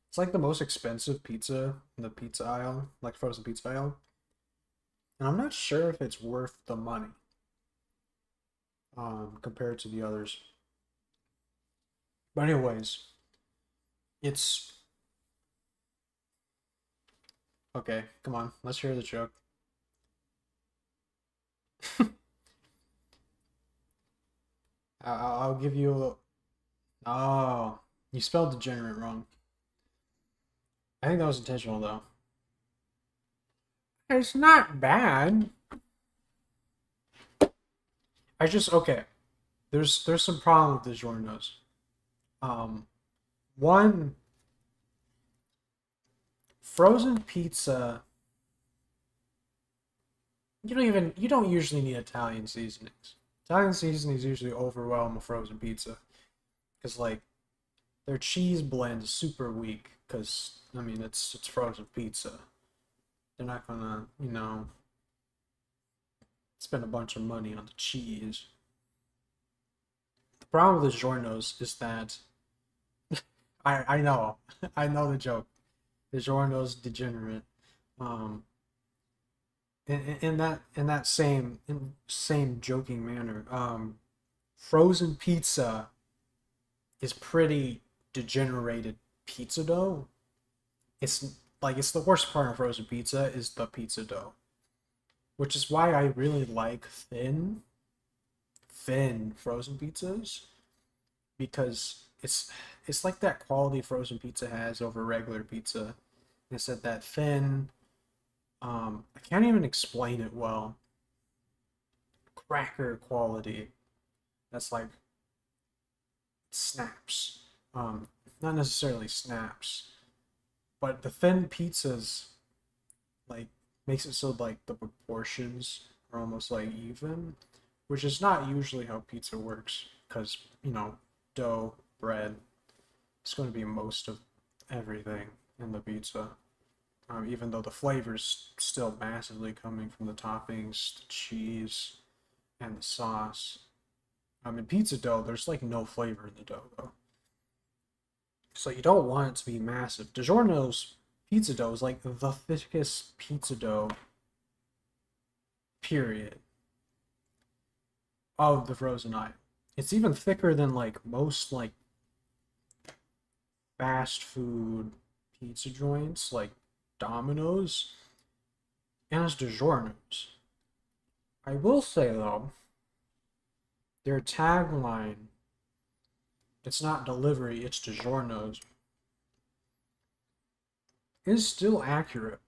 it's like the most expensive pizza in the pizza aisle, like frozen pizza aisle. And I'm not sure if it's worth the money compared to the others. But anyways, it's okay. Come on, let's hear the joke. I'll give you. Oh, you spelled degenerate wrong. I think that was intentional though. It's not bad. I just okay. There's some problem with the Giornos. Um, one frozen pizza. You don't usually need Italian seasonings. Italian seasonings usually overwhelm a frozen pizza because like their cheese blend is super weak because I mean it's frozen pizza. They're not gonna spend a bunch of money on the cheese. The problem with the Giornos is that I know I know the joke. The Giorno's degenerate. Um, in that same joking manner, frozen pizza is pretty degenerated pizza dough. It's like it's the worst part of frozen pizza is the pizza dough, which is why I really like thin frozen pizzas because it's like that quality frozen pizza has over regular pizza. It's that thin. I can't even explain it well. Cracker quality. That's like snaps. Not necessarily snaps, but the thin pizzas like makes it so like the proportions are almost like even, which is not usually how pizza works because dough, bread, it's going to be most of everything in the pizza. Even though the flavor's still massively coming from the toppings, the cheese, and the sauce. In pizza dough, there's like no flavor in the dough though. So you don't want it to be massive. DiGiorno's pizza dough is like the thickest pizza dough, period, of the frozen item. It's even thicker than like most like fast food pizza joints, like Domino's, and it's DiGiorno's. I will say though, their tagline, it's not delivery, it's DiGiorno's, is still accurate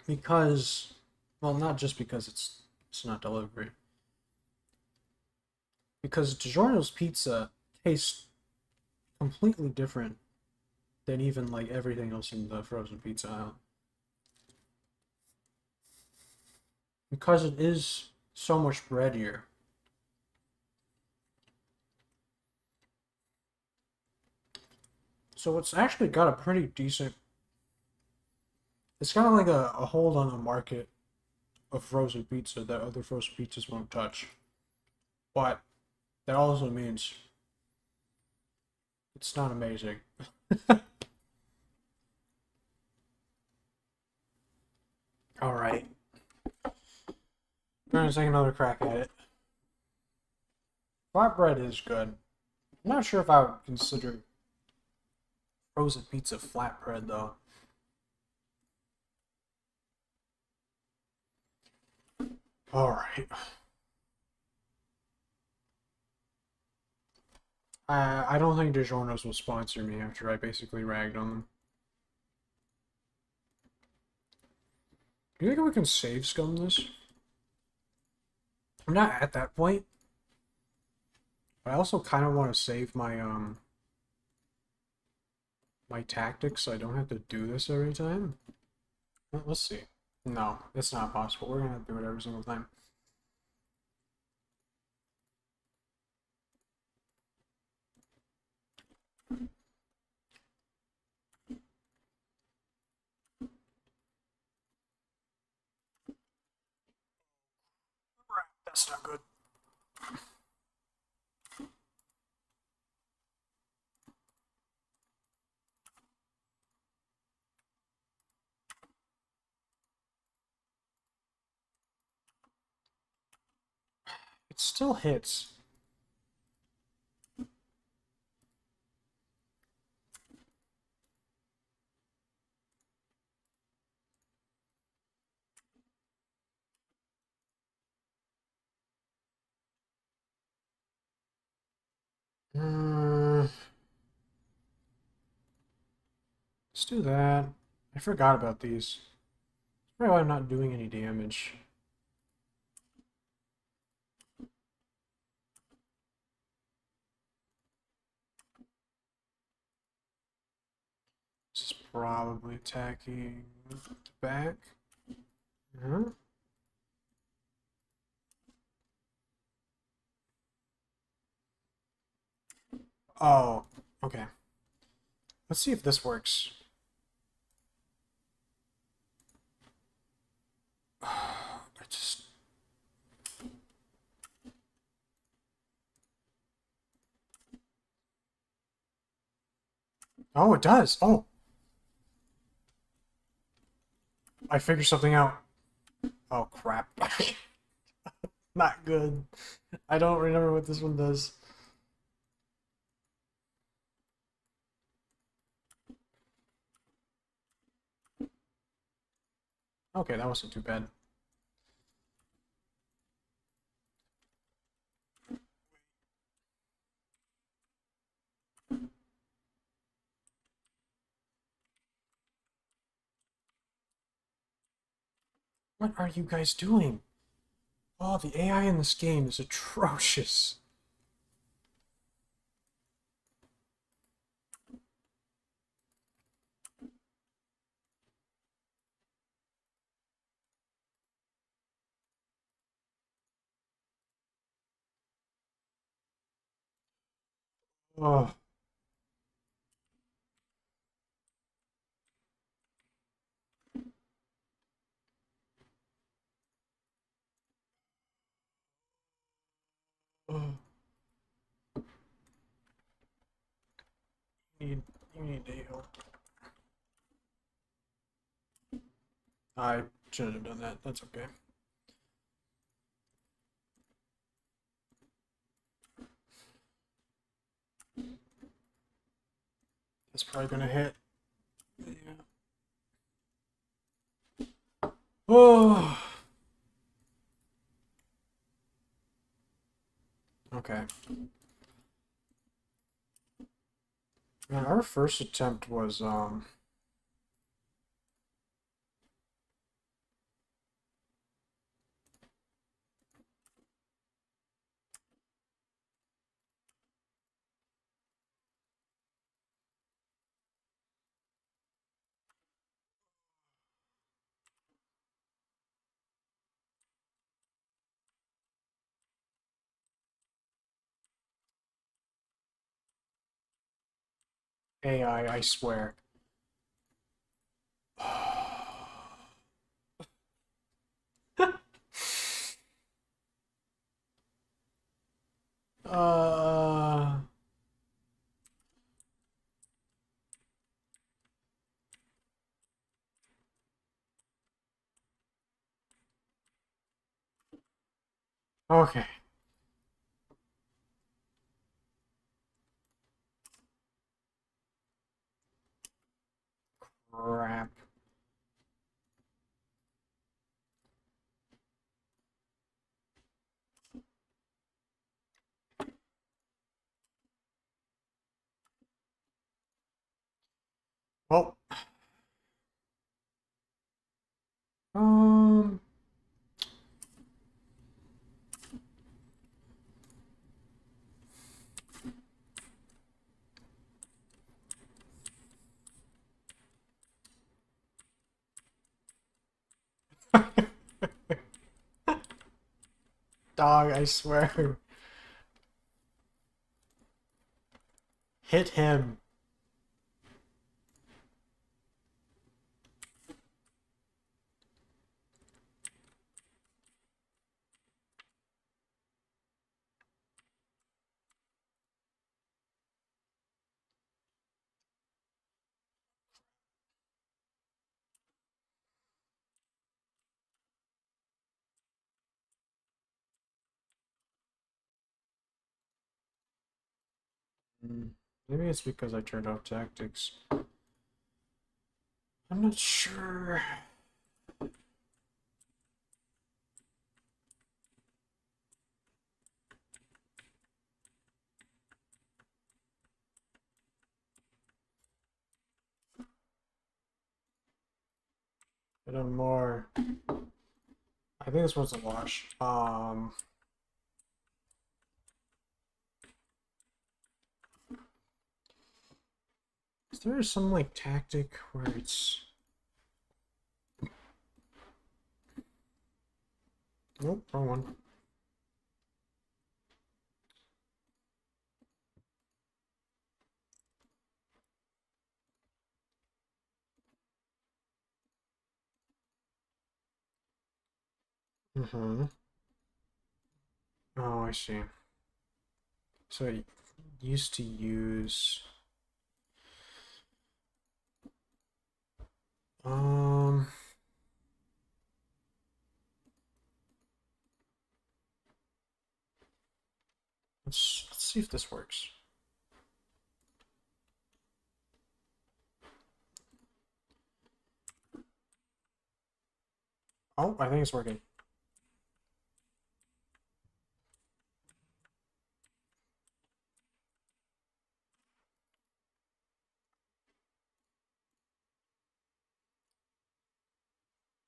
because, well, not just because it's not delivery, because DiGiorno's pizza tastes completely different than even like everything else in the frozen pizza aisle. Because it is so much breadier. So it's actually got a pretty decent, it's kind of like a hold on the market of frozen pizza that other frozen pizzas won't touch. But that also means it's not amazing. All right, we're gonna take another crack at it. Flatbread is good. I'm not sure if I would consider frozen pizza flatbread though. All right. I don't think DiGiorno's will sponsor me after I basically ragged on them. Do you think we can save scum this? I'm not at that point. But I also kind of want to save my tactics so I don't have to do this every time. Let's see. No, it's not possible. We're gonna have to do it every single time. That's not good. It still hits. Let's do that. I forgot about these. Probably why I'm not doing any damage. This is probably attacking back. Huh? Oh, okay. Let's see if this works. I just. Oh, it does. Oh, I figured something out. Oh, crap. Not good. I don't remember what this one does. Okay, that wasn't too bad. What are you guys doing? Oh, the AI in this game is atrocious. Oh. Oh. You need to heal. I shouldn't have done that. That's okay. That's probably gonna hit. Yeah. Oh. Okay. Man, our first attempt was AI, I swear. uh okay. Crap. Well, um dog, I swear. Hit him. Maybe it's because I turned off tactics. I'm not sure. Hit him more. I think this one's a wash. Is there some like tactic where it's nope, wrong one. Mm-hmm. Oh, I see. So I used to use um let's see if this works. Oh, I think it's working.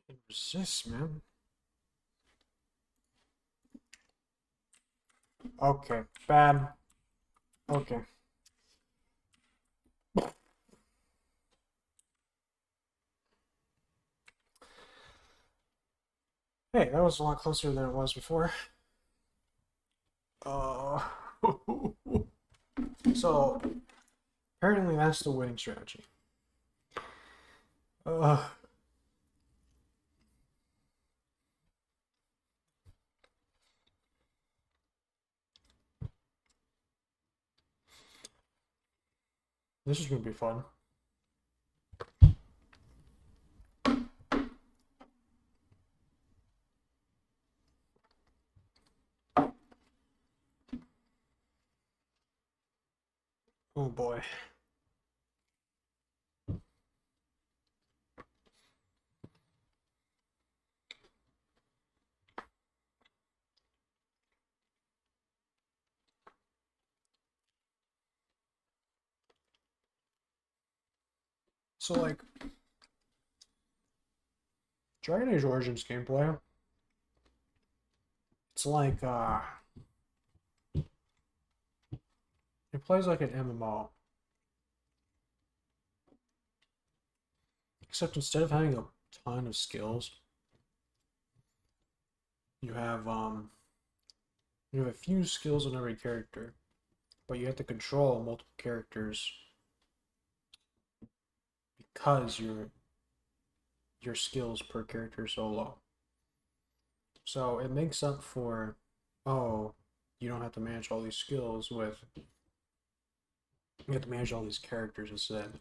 It resists, man. Okay, bad. Okay. Hey, that was a lot closer than it was before. Uh, so apparently that's the winning strategy. Uh, This is gonna be fun. Oh boy. So like Dragon Age Origins gameplay, it's like it plays like an MMO. Except instead of having a ton of skills, you have um you have a few skills on every character, but you have to control multiple characters because your skills per character is so low. So it makes up for, oh, you don't have to manage all these skills with, you have to manage all these characters instead.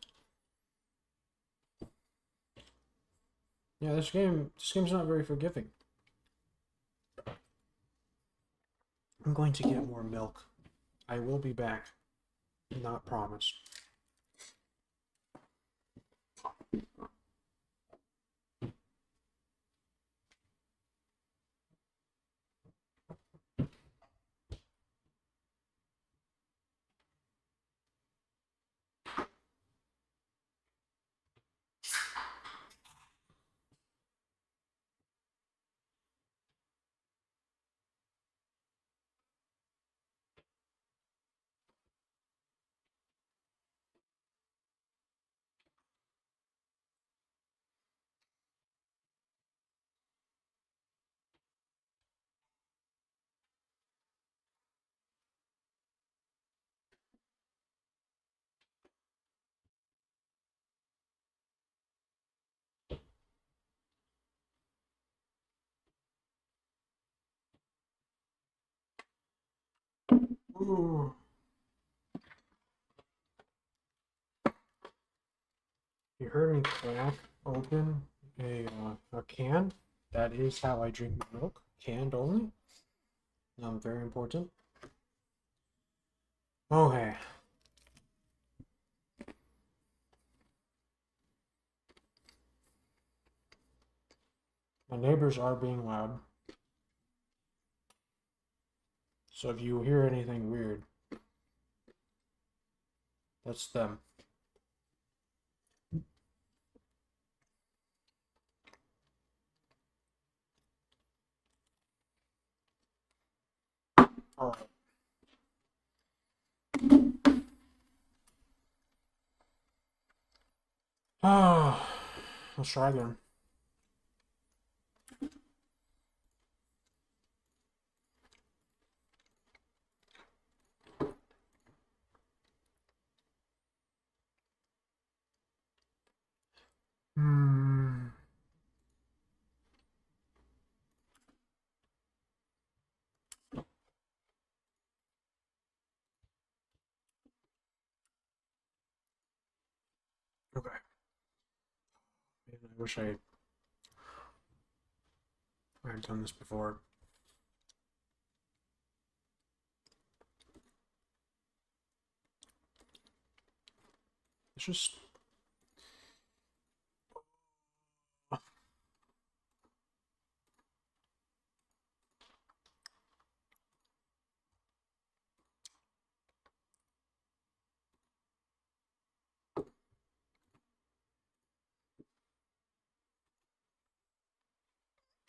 Yeah, this game's not very forgiving. I'm going to get more milk. I will be back. Not promised. Ooh. You heard me crack open a can. That is how I drink my milk. Canned only. Very important. Okay. My neighbors are being loud. So if you hear anything weird, that's them. Alright. Ah, let's try again. Hmm. Okay. Man, I wish I had done this before. It's just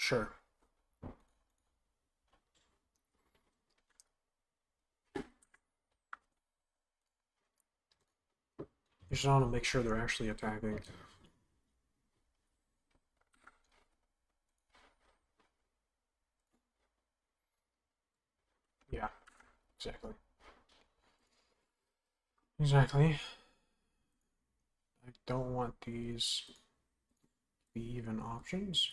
sure. You just want to make sure they're actually attacking. Yeah, exactly. Exactly. I don't want these to be even options.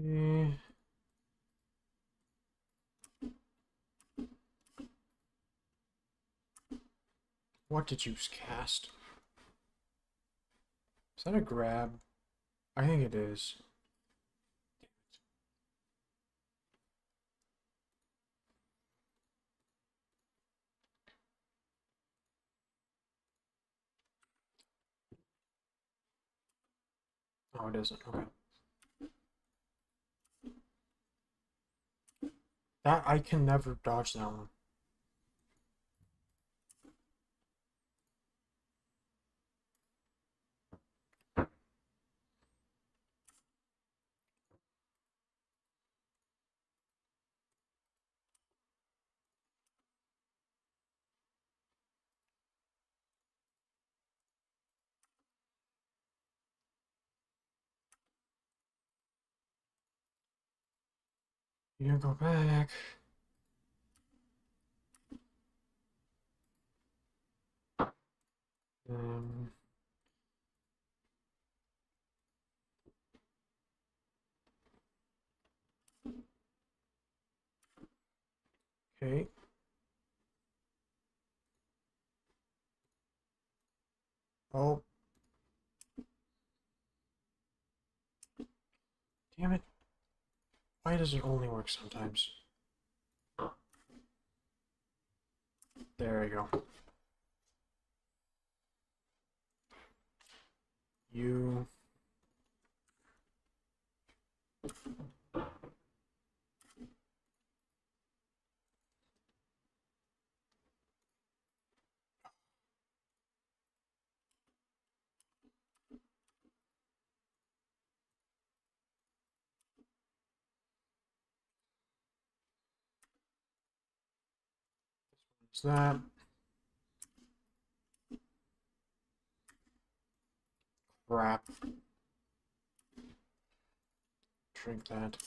Eh. What did you cast? Is that a grab? I think it is. Oh, it isn't. Okay. That I can never dodge that one. You go back. Um, okay. Oh, damn it. Why does it only work sometimes? There we go. You. Is that? Crap. Drink that.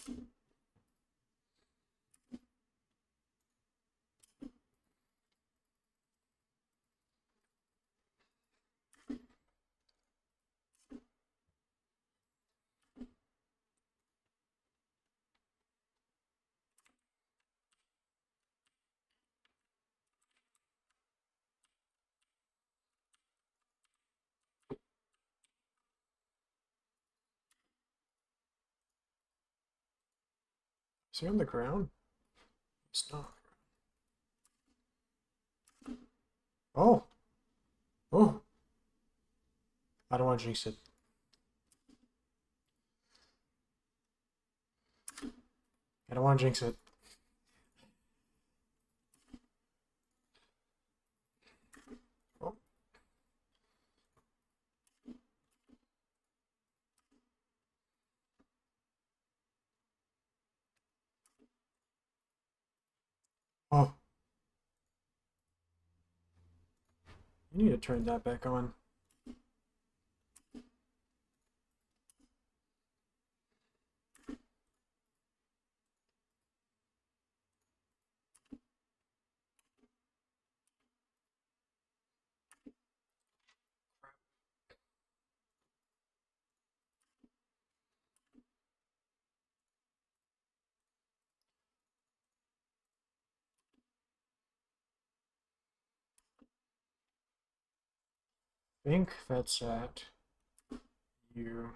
Is he on the ground? It's not. Oh! Oh! I don't want to jinx it. I don't want to jinx it. Oh. Oh. You need to turn that back on. I think that's at you.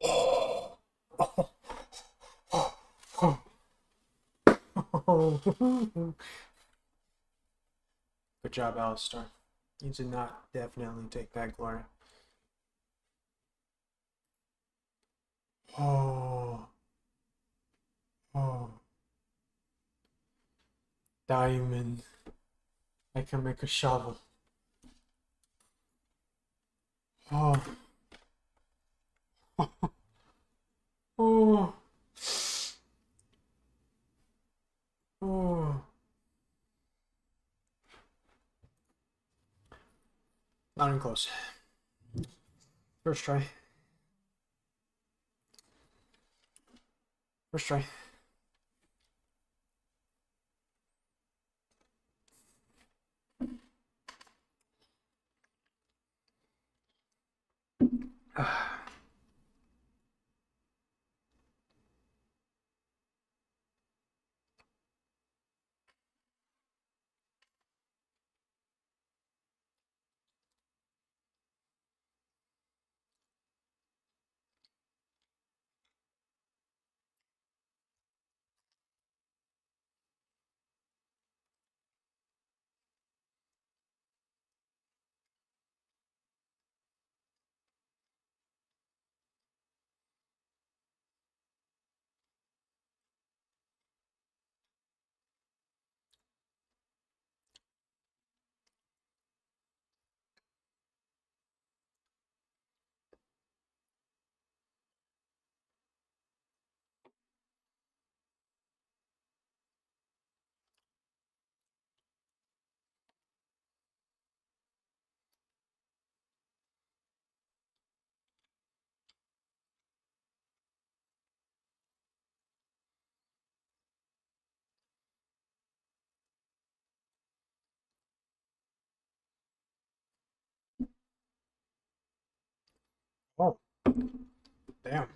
Oh. Oh. Oh. Oh. Good job, Alistair. You did not definitely take that glory. Oh. Oh. Diamond. I can make a shovel. Oh. Oh. Oh. Not even close. First try. First try. Oh, damn.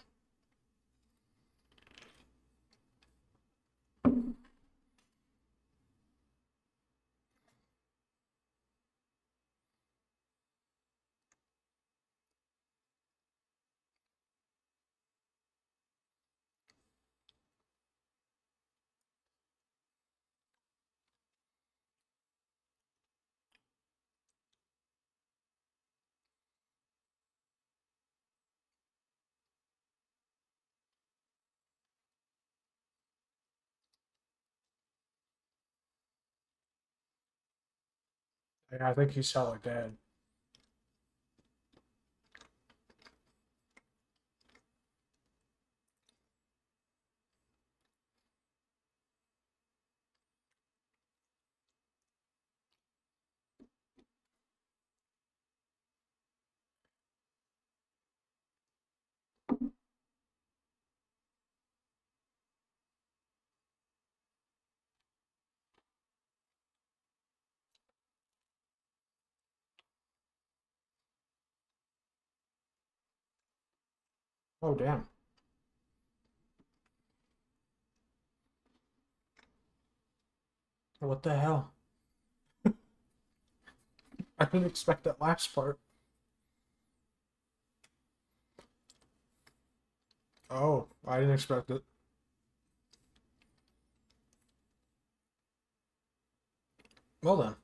Yeah, I think he's hella dead. Oh, damn. What the hell? I didn't expect that last part. Oh, I didn't expect it. Well then.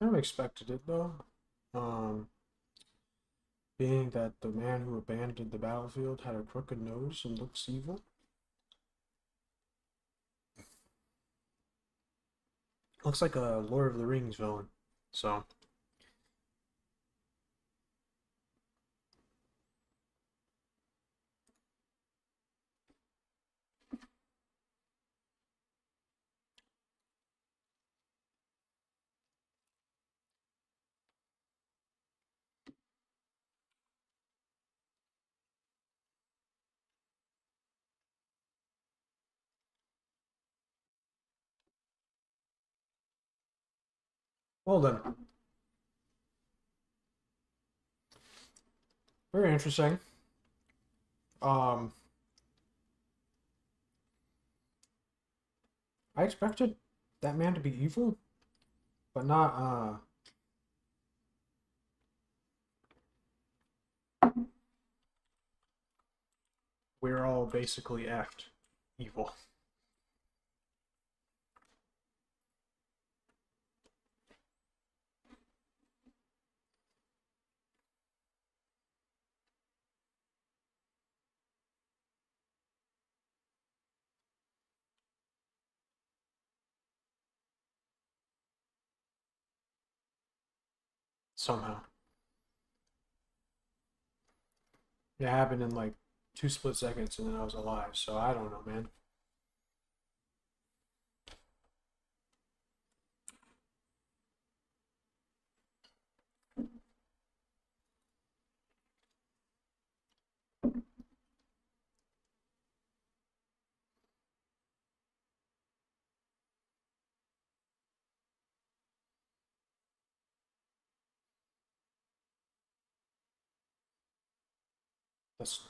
I kind of expected it though. Um, Being that the man who abandoned the battlefield had a crooked nose and looks evil. Looks like a Lord of the Rings villain. So, well then. Very interesting. Um, I expected that man to be evil, but not, we're all basically act evil. Somehow. It happened in like 2 split seconds and then I was alive, so I don't know, man.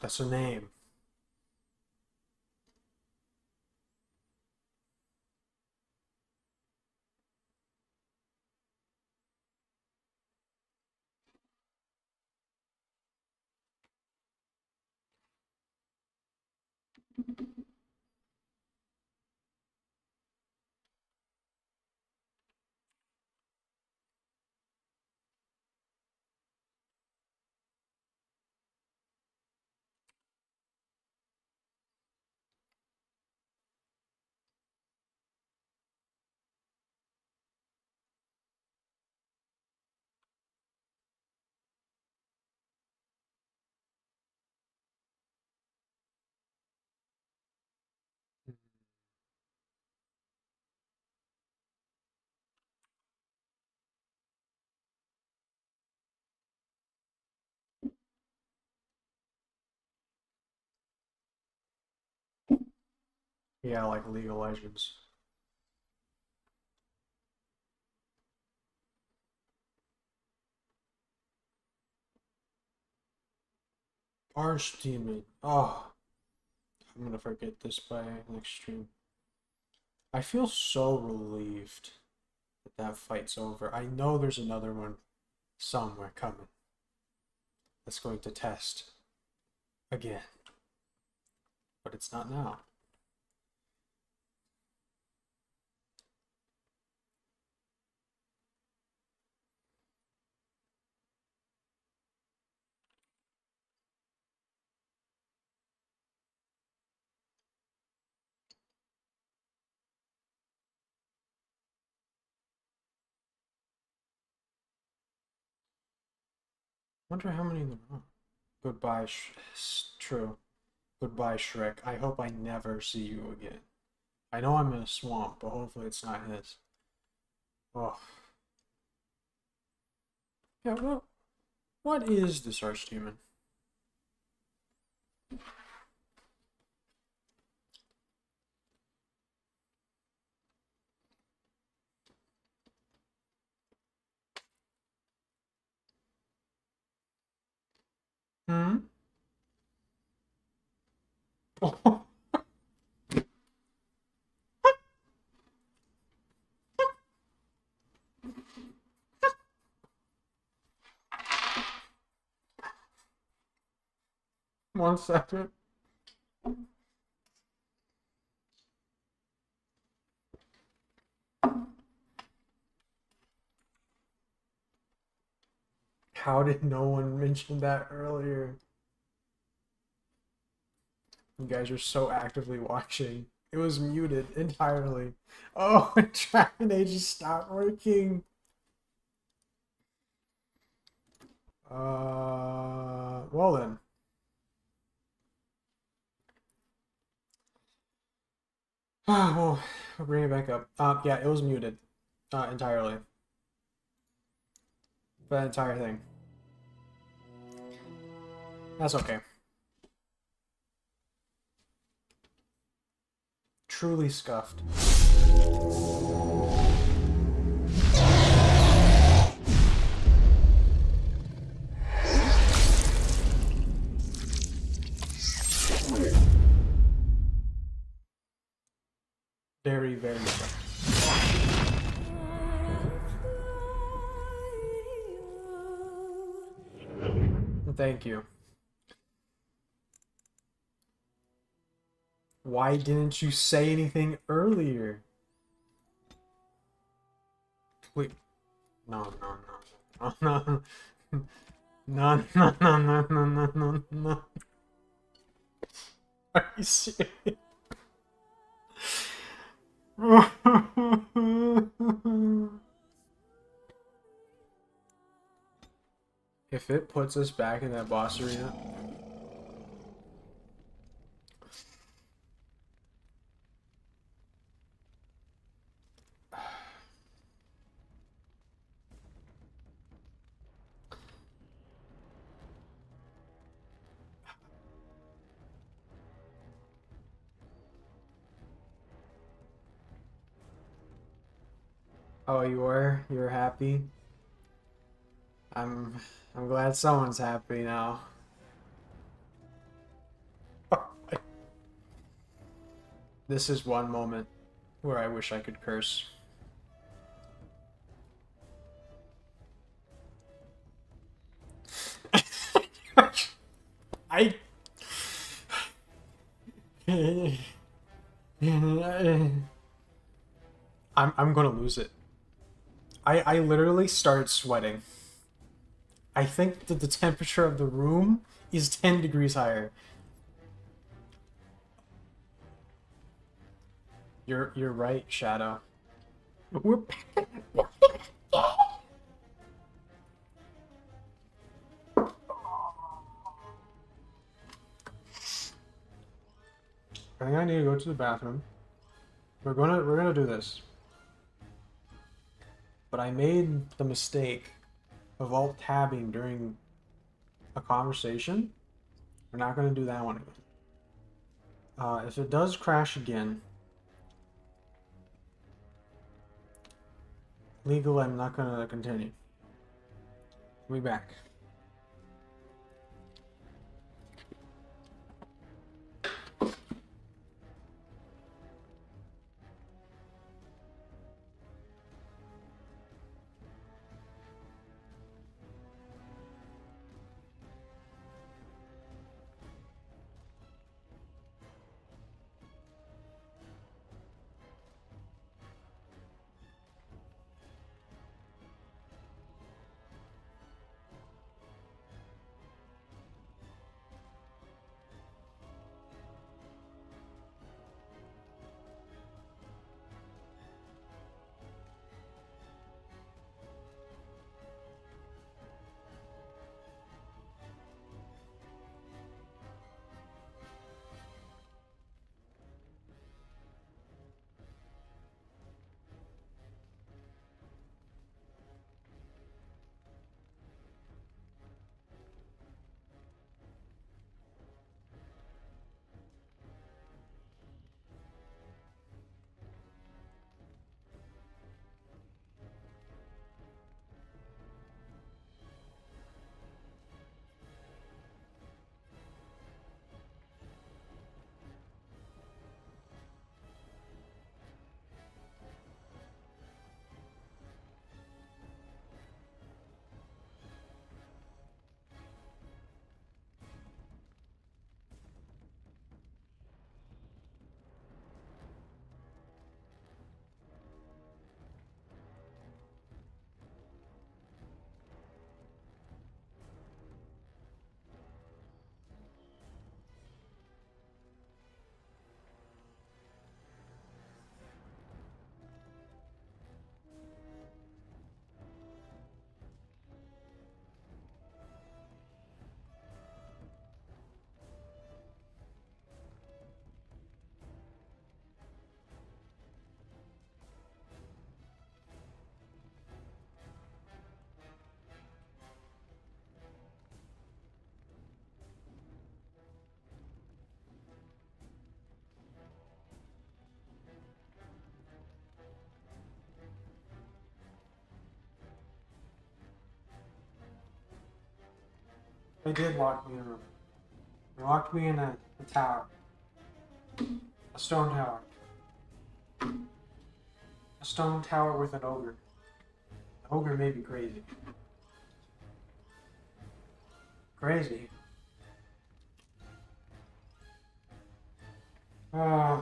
That's a name. Yeah, like League of Legends. Archdemon. Oh, I'm gonna forget this by next stream. I feel so relieved that that fight's over. I know there's another one somewhere coming that's going to test again, but it's not now. Wonder how many there are. Goodbye, true. Goodbye, Shrek. I hope I never see you again. I know I'm in a swamp, but hopefully it's not his. Oh. Yeah, what is this Archdemon? Hmm? 1 second. How did no one mention that earlier? You guys are so actively watching. It was muted entirely. Oh, Dragon Age just stopped working. Well then. Well, we'll bring it back up. Yeah, it was muted. Entirely. That entire thing. That's okay. Truly scuffed. Thank you. Why didn't you say anything earlier? Wait. No, no, no. No, no. No, no, no, no, no, no, no, no. Are you serious? If it puts us back in that boss arena. Oh, you were? You were happy? I'm I'm glad someone's happy now. This is one moment where I wish I could curse. I I'm gonna lose it. I literally started sweating. I think that the temperature of the room is 10 degrees higher. You're right, Shadow. We're back. I think I need to go to the bathroom. We're gonna do this. But I made the mistake of alt tabbing during a conversation. We're not gonna do that one again. If it does crash again, legal, I'm not gonna continue. We'll be back. They did lock me in a room. They locked me in a tower. A stone tower. A stone tower with an ogre. The ogre may be crazy. Crazy. Uh,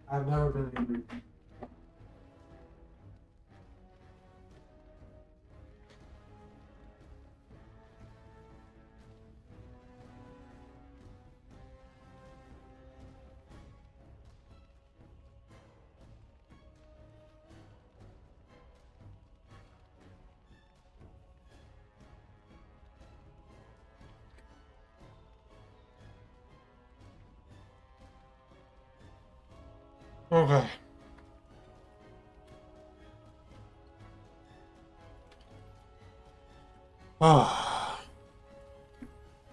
I've never been angry. Okay. Ah.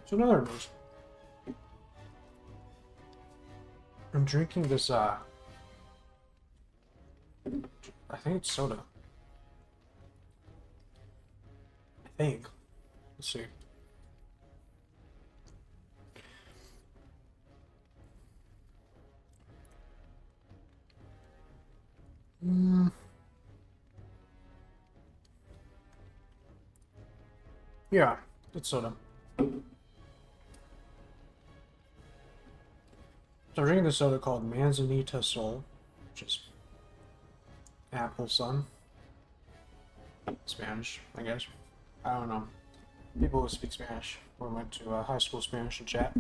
So another news. I'm drinking this, I think it's soda. I think. Let's see. Mm. Yeah, it's soda. So I'm drinking this soda called Manzanita Sol, which is apple sun. Spanish, I guess. I don't know. People who speak Spanish or went to high school Spanish in chat.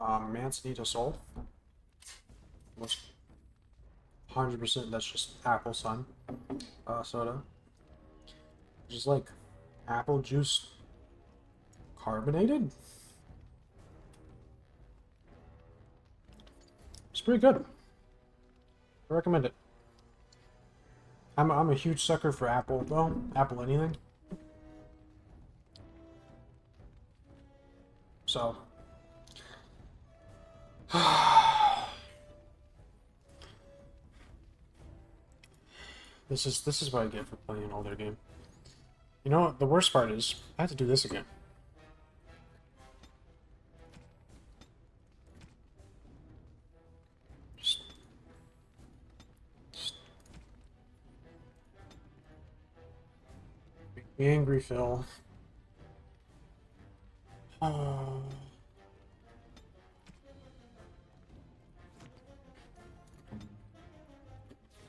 Manzanita Sol. Most 100% that's just apple sun soda. Just like apple juice carbonated. It's pretty good. I recommend it. I'm a huge sucker for apple though. Apple anything. So this is what I get for playing an older game. You know what the worst part is? I have to do this again. Just make me angry, Phil.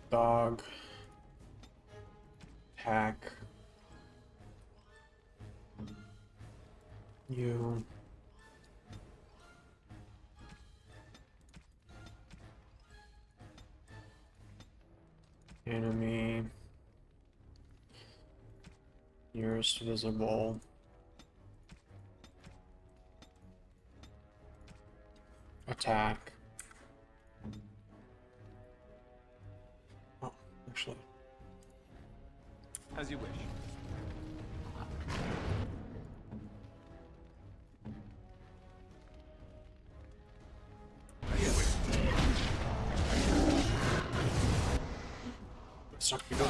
Dog. Hack. You. Enemy. Nearest visible. Attack. Oh, actually. As you wish. It's not good.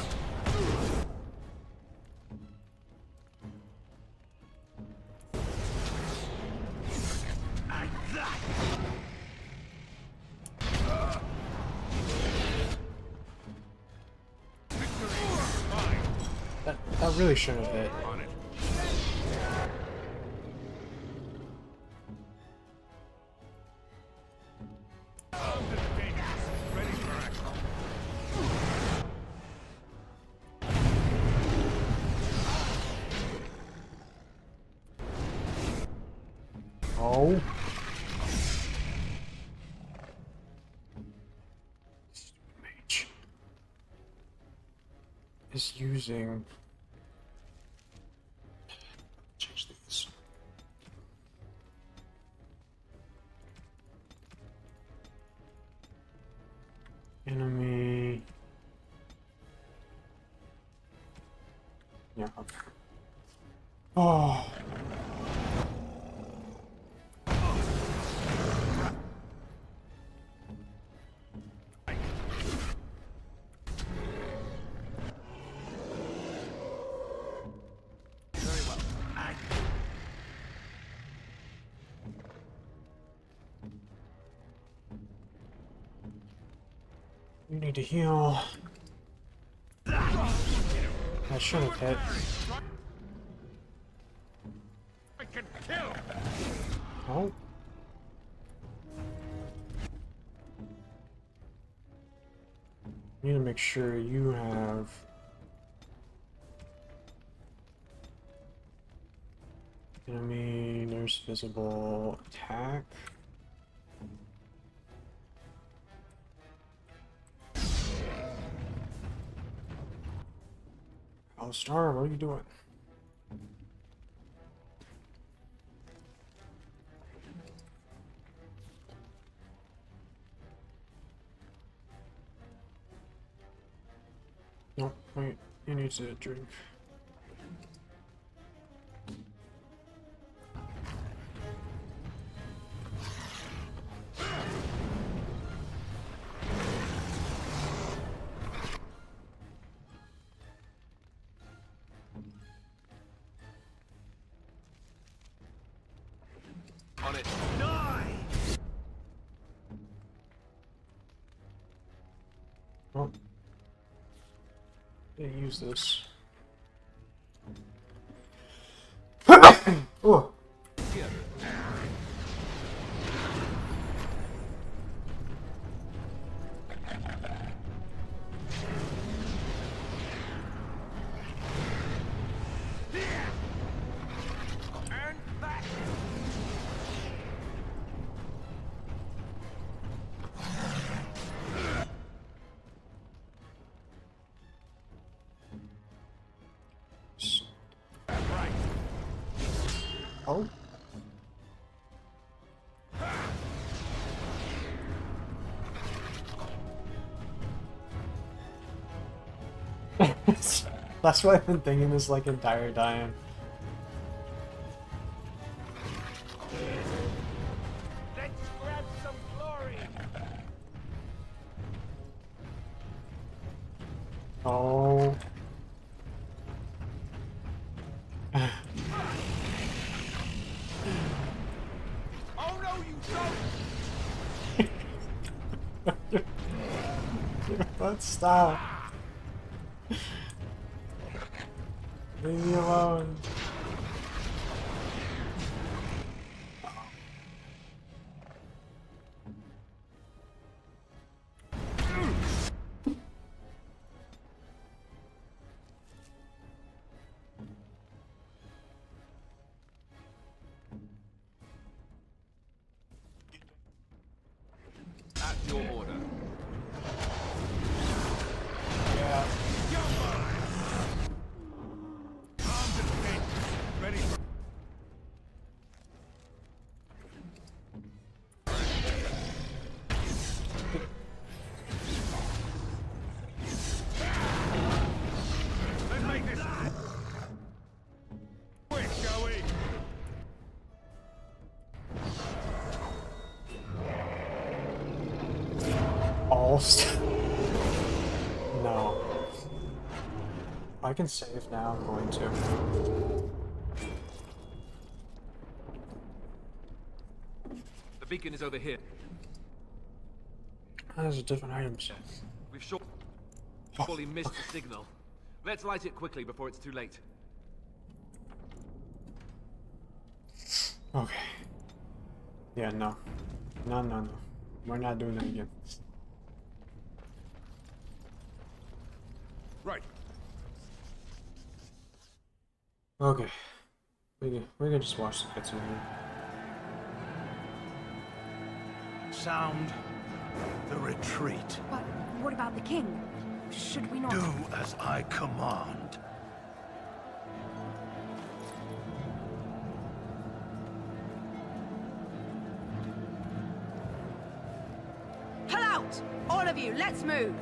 That really shouldn't have hit. On it. Ready for action. Oh. Stupid mage. Is using. Change these. Enemy. Yeah. Okay. Oh. You need to heal. I should have hit. Oh. Need to make sure you have enemy nurse visible attack. Oh, Star, what are you doing? No, wait, you need to drink. On it. Die! Oh. They use this. Oh. Oh. That's what I've been thinking this like entire time. Let's grab some glory. Oh. Oh no, you don't! Let's stop. Leave me alone. At your order. Yeah. Ready for... Let's make this quick, shall we? No. I can save now, I'm going to. The beacon is over here. There's a different items. We've surely missed the signal. Let's light it quickly before it's too late. Okay. Yeah, no. No. We're not doing that again. Right. Okay. We can just watch the cutscene here. Sound the retreat. But what about the king? Should we not... Do as I command. Pull out! All of you, let's move!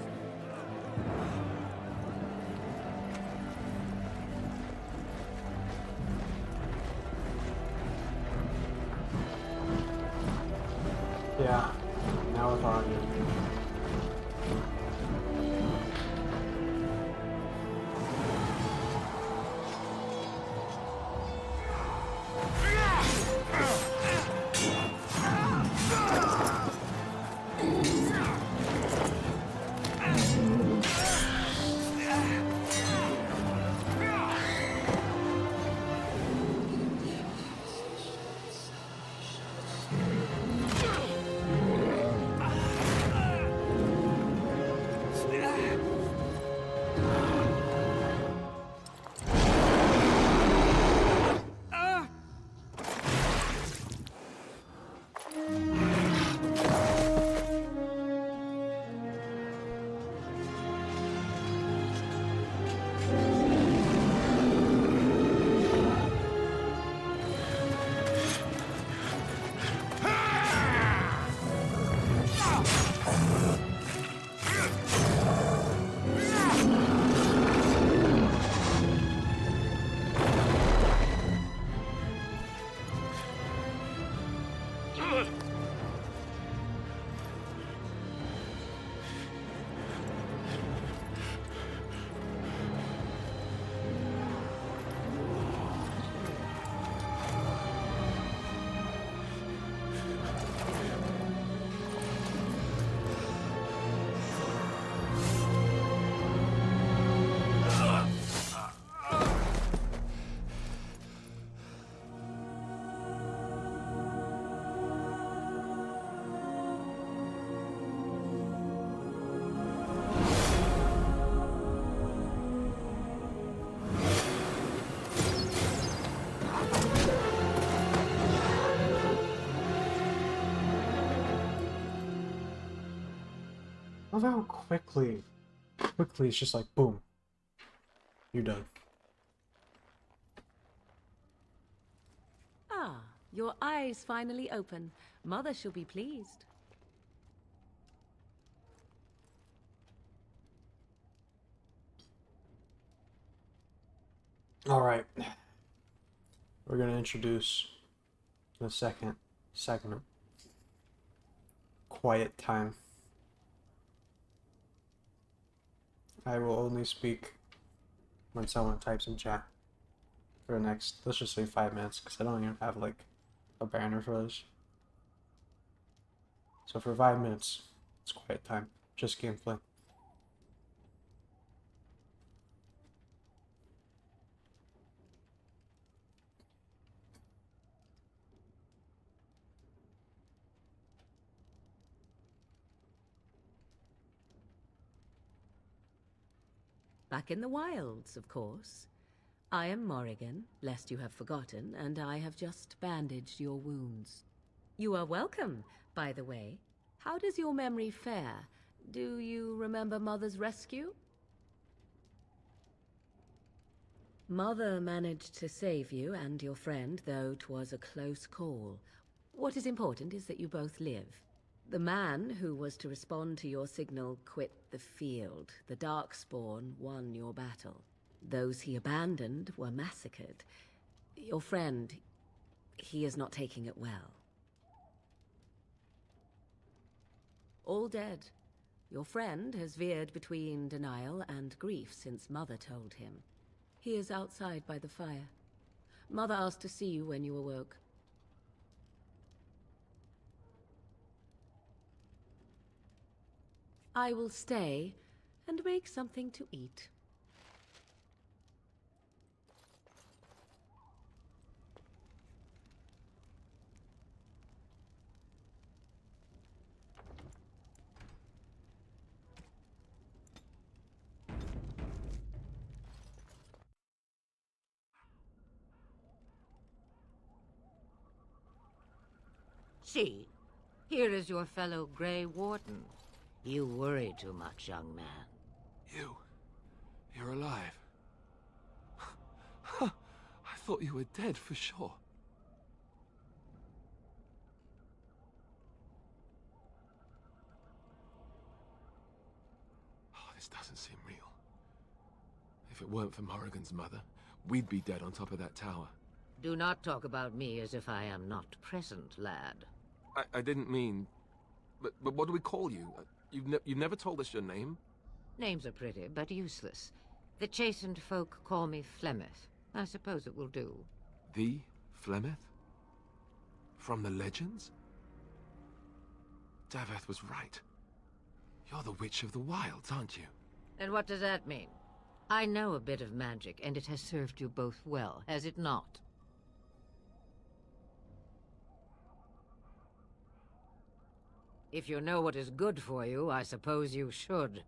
Yeah. Now with Ogre. love how quickly it's just like, boom. You're done. Ah, your eyes finally open. Mother shall be pleased. Alright. We're gonna introduce the second segment. Quiet time. I will only speak when someone types in chat for the next, let's just say 5 minutes, because I don't even have like a banner for this. So for 5 minutes, it's quiet time. Just gameplay. Back in the wilds, of course. I am Morrigan, lest you have forgotten, and I have just bandaged your wounds. You are welcome, by the way. How does your memory fare? Do you remember Mother's rescue? Mother managed to save you and your friend, though 'twas a close call. What is important is that you both live. The man who was to respond to your signal quit the field. The Darkspawn won your battle. Those he abandoned were massacred. Your friend, he is not taking it well. All dead. Your friend has veered between denial and grief since Mother told him. He is outside by the fire. Mother asked to see you when you awoke. I will stay and make something to eat. See, here is your fellow Grey Warden. You worry too much, young man. You're alive. I thought you were dead for sure. Oh, this doesn't seem real. If it weren't for Morrigan's mother, we'd be dead on top of that tower. Do not talk about me as if I am not present, lad. I didn't mean... But what do we call you? You've never told us your name? Names are pretty, but useless. The chastened folk call me Flemeth. I suppose it will do. The Flemeth? From the legends? Daveth was right. You're the Witch of the Wilds, aren't you? And what does that mean? I know a bit of magic, and it has served you both well, has it not? If you know what is good for you, I suppose you should.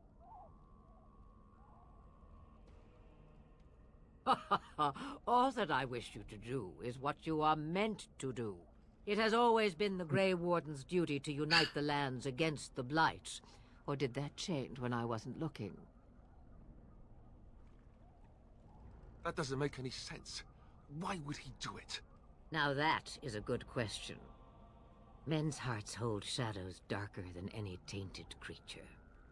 All that I wish you to do is what you are meant to do. It has always been the Grey Warden's duty to unite the lands against the Blight. Or did that change when I wasn't looking? That doesn't make any sense. Why would he do it? Now that is a good question. Men's hearts hold shadows darker than any tainted creature.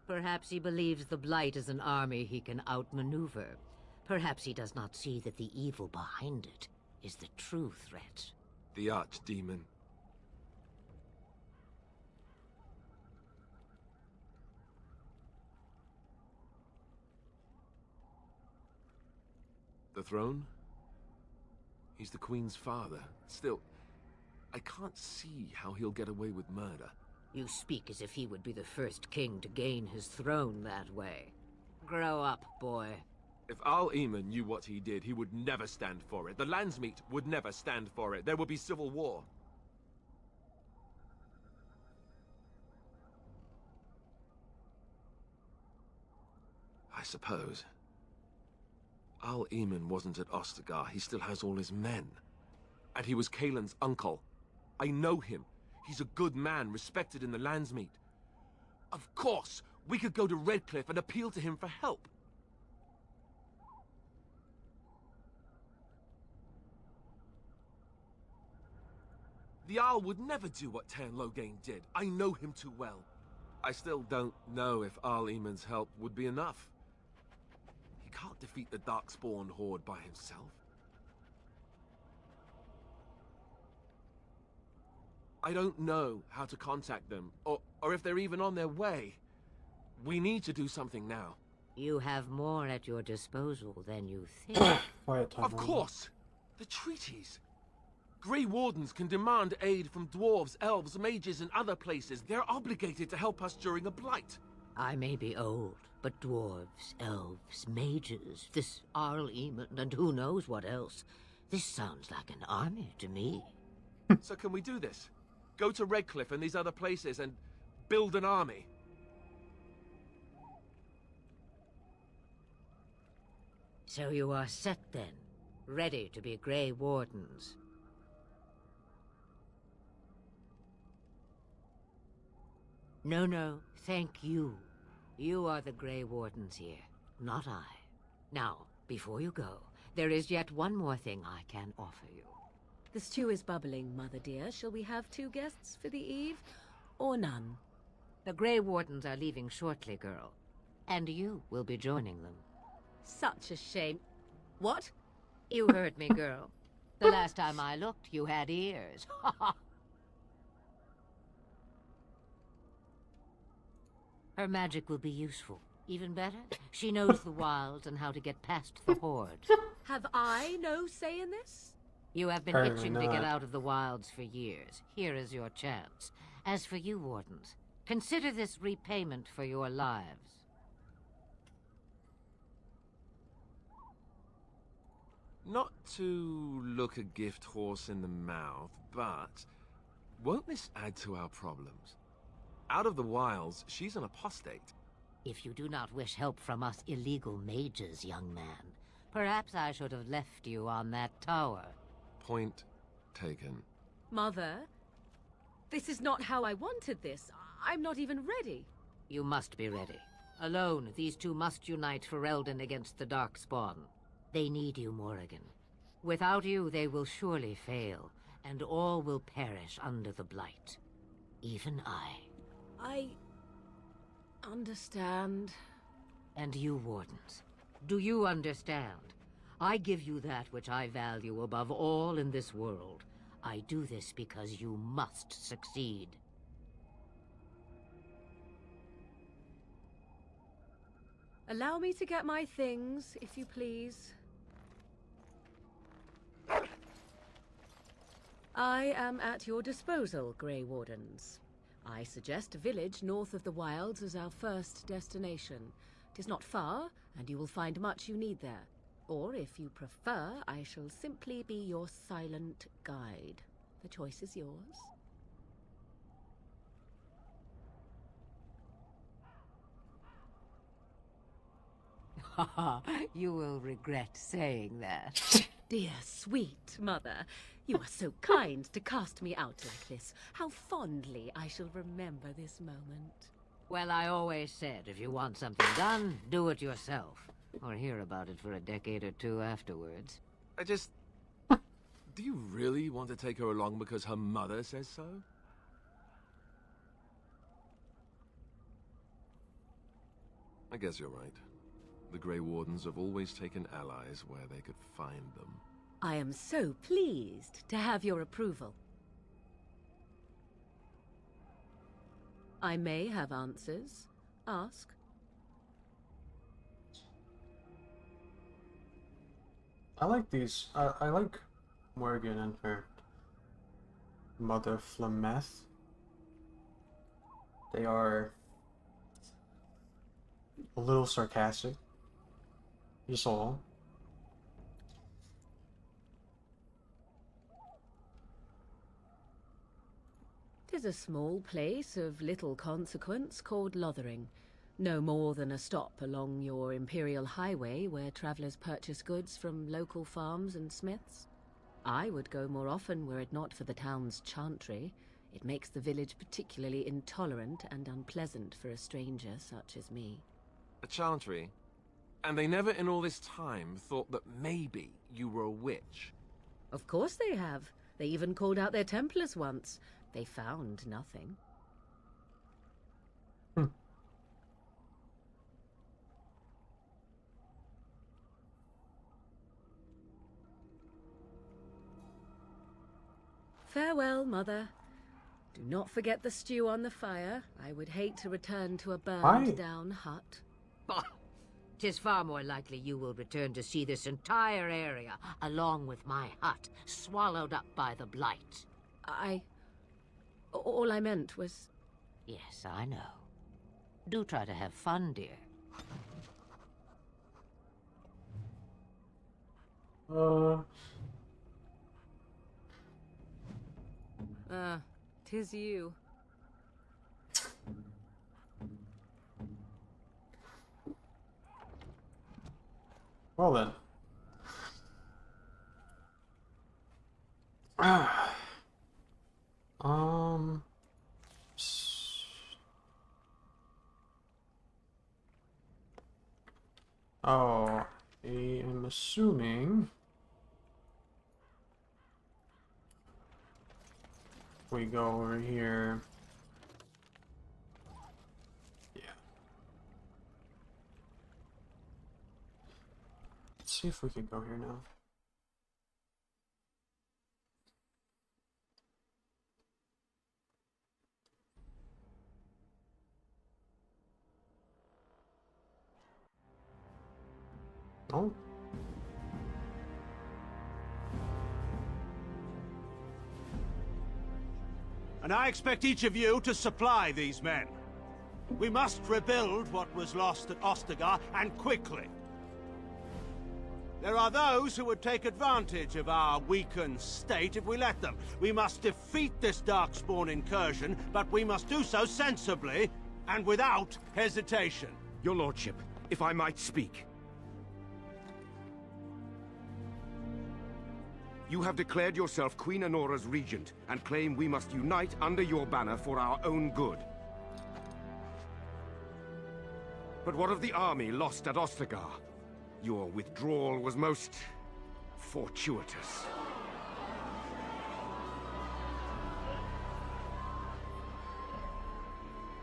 Perhaps he believes the Blight is an army he can outmaneuver. Perhaps he does not see that the evil behind it is the true threat. The Archdemon. The throne? He's the Queen's father. Still, I can't see how he'll get away with murder. You speak as if he would be the first king to gain his throne that way. Grow up, boy. If Al-Eamon knew what he did, he would never stand for it. The Landsmeet would never stand for it. There would be civil war. I suppose. Al-Eamon wasn't at Ostagar. He still has all his men. And he was Kaelin's uncle. I know him. He's a good man, respected in the Landsmeet. Of course, We could go to Redcliffe and appeal to him for help. The Owl would never do what Tan Loghain did. I know him too well. I still don't know if Arl Eamon's help would be enough. He can't defeat the Darkspawn Horde by himself. I don't know how to contact them, or if they're even on their way. We need to do something now. You have more at your disposal than you think. Quiet time. Of course! The treaties! Grey Wardens can demand aid from dwarves, elves, mages, and other places. They're obligated to help us during a blight. I may be old, but dwarves, elves, mages, this Arl Eamon, and who knows what else. This sounds like an army to me. So can we do this? Go to Redcliffe and these other places and build an army? So you are set then, ready to be Grey Wardens. No, thank you. You are the Grey Wardens here, not I. Now, before you go, there is yet one more thing I can offer you. The stew is bubbling, Mother dear. Shall we have 2 guests for the eve, or none? The Grey Wardens are leaving shortly, girl. And you will be joining them. Such a shame. What? You heard me, girl. The last time I looked, you had ears. Her magic will be useful. Even better, she knows the wilds and how to get past the Horde. Have I no say in this? You have been Apparently itching to get not. out of the wilds for years. Here is your chance. As for you, Wardens, consider this repayment for your lives. Not to look a gift horse in the mouth, but won't this add to our problems? Out of the wilds, she's an apostate. If you do not wish help from us illegal mages, young man, perhaps I should have left you on that tower. Point taken. Mother, this is not how I wanted this. I'm not even ready. You must be ready. Alone, these two must unite for Eldon against the Darkspawn. They need you, Morrigan. Without you, they will surely fail, and all will perish under the Blight. Even I understand. And you, Wardens, do you understand? I give you that which I value above all in this world. I do this because you must succeed. Allow me to get my things, if you please. I am at your disposal, Grey Wardens. I suggest a village north of the wilds as our first destination. It is not far, and you will find much you need there. Or, if you prefer, I shall simply be your silent guide. The choice is yours. You will regret saying that. Dear, sweet mother, you are so kind to cast me out like this. How fondly I shall remember this moment. Well, I always said, if you want something done, do it yourself. Or hear about it for a decade or two afterwards. Do you really want to take her along because her mother says so? I guess you're right. The Grey Wardens have always taken allies where they could find them. I am so pleased to have your approval. I may have answers. Ask. I like these. I like Morgan and her mother Flameth. They are a little sarcastic. Just all. Tis a small place of little consequence called Lothering. No more than a stop along your imperial highway where travelers purchase goods from local farms and smiths. I would go more often were it not for the town's chantry. It makes the village particularly intolerant and unpleasant for a stranger such as me. A chantry? And they never in all this time thought that maybe you were a witch? Of course they have. They even called out their Templars once. They found nothing. Farewell, Mother. Do not forget the stew on the fire. I would hate to return to a burned-down hut. Bah! 'Tis far more likely you will return to see this entire area, along with my hut, swallowed up by the blight. All I meant was... Yes, I know. Do try to have fun, dear. Tis you. Well then. Oh, I'm assuming we go over here. Yeah. Let's see if we can go here now. Oh. And I expect each of you to supply these men. We must rebuild what was lost at Ostagar, and quickly. There are those who would take advantage of our weakened state if we let them. We must defeat this Darkspawn incursion, but we must do so sensibly and without hesitation. Your lordship, if I might speak. You have declared yourself Queen Honora's regent, and claim we must unite under your banner for our own good. But what of the army lost at Ostagar? Your withdrawal was most... fortuitous.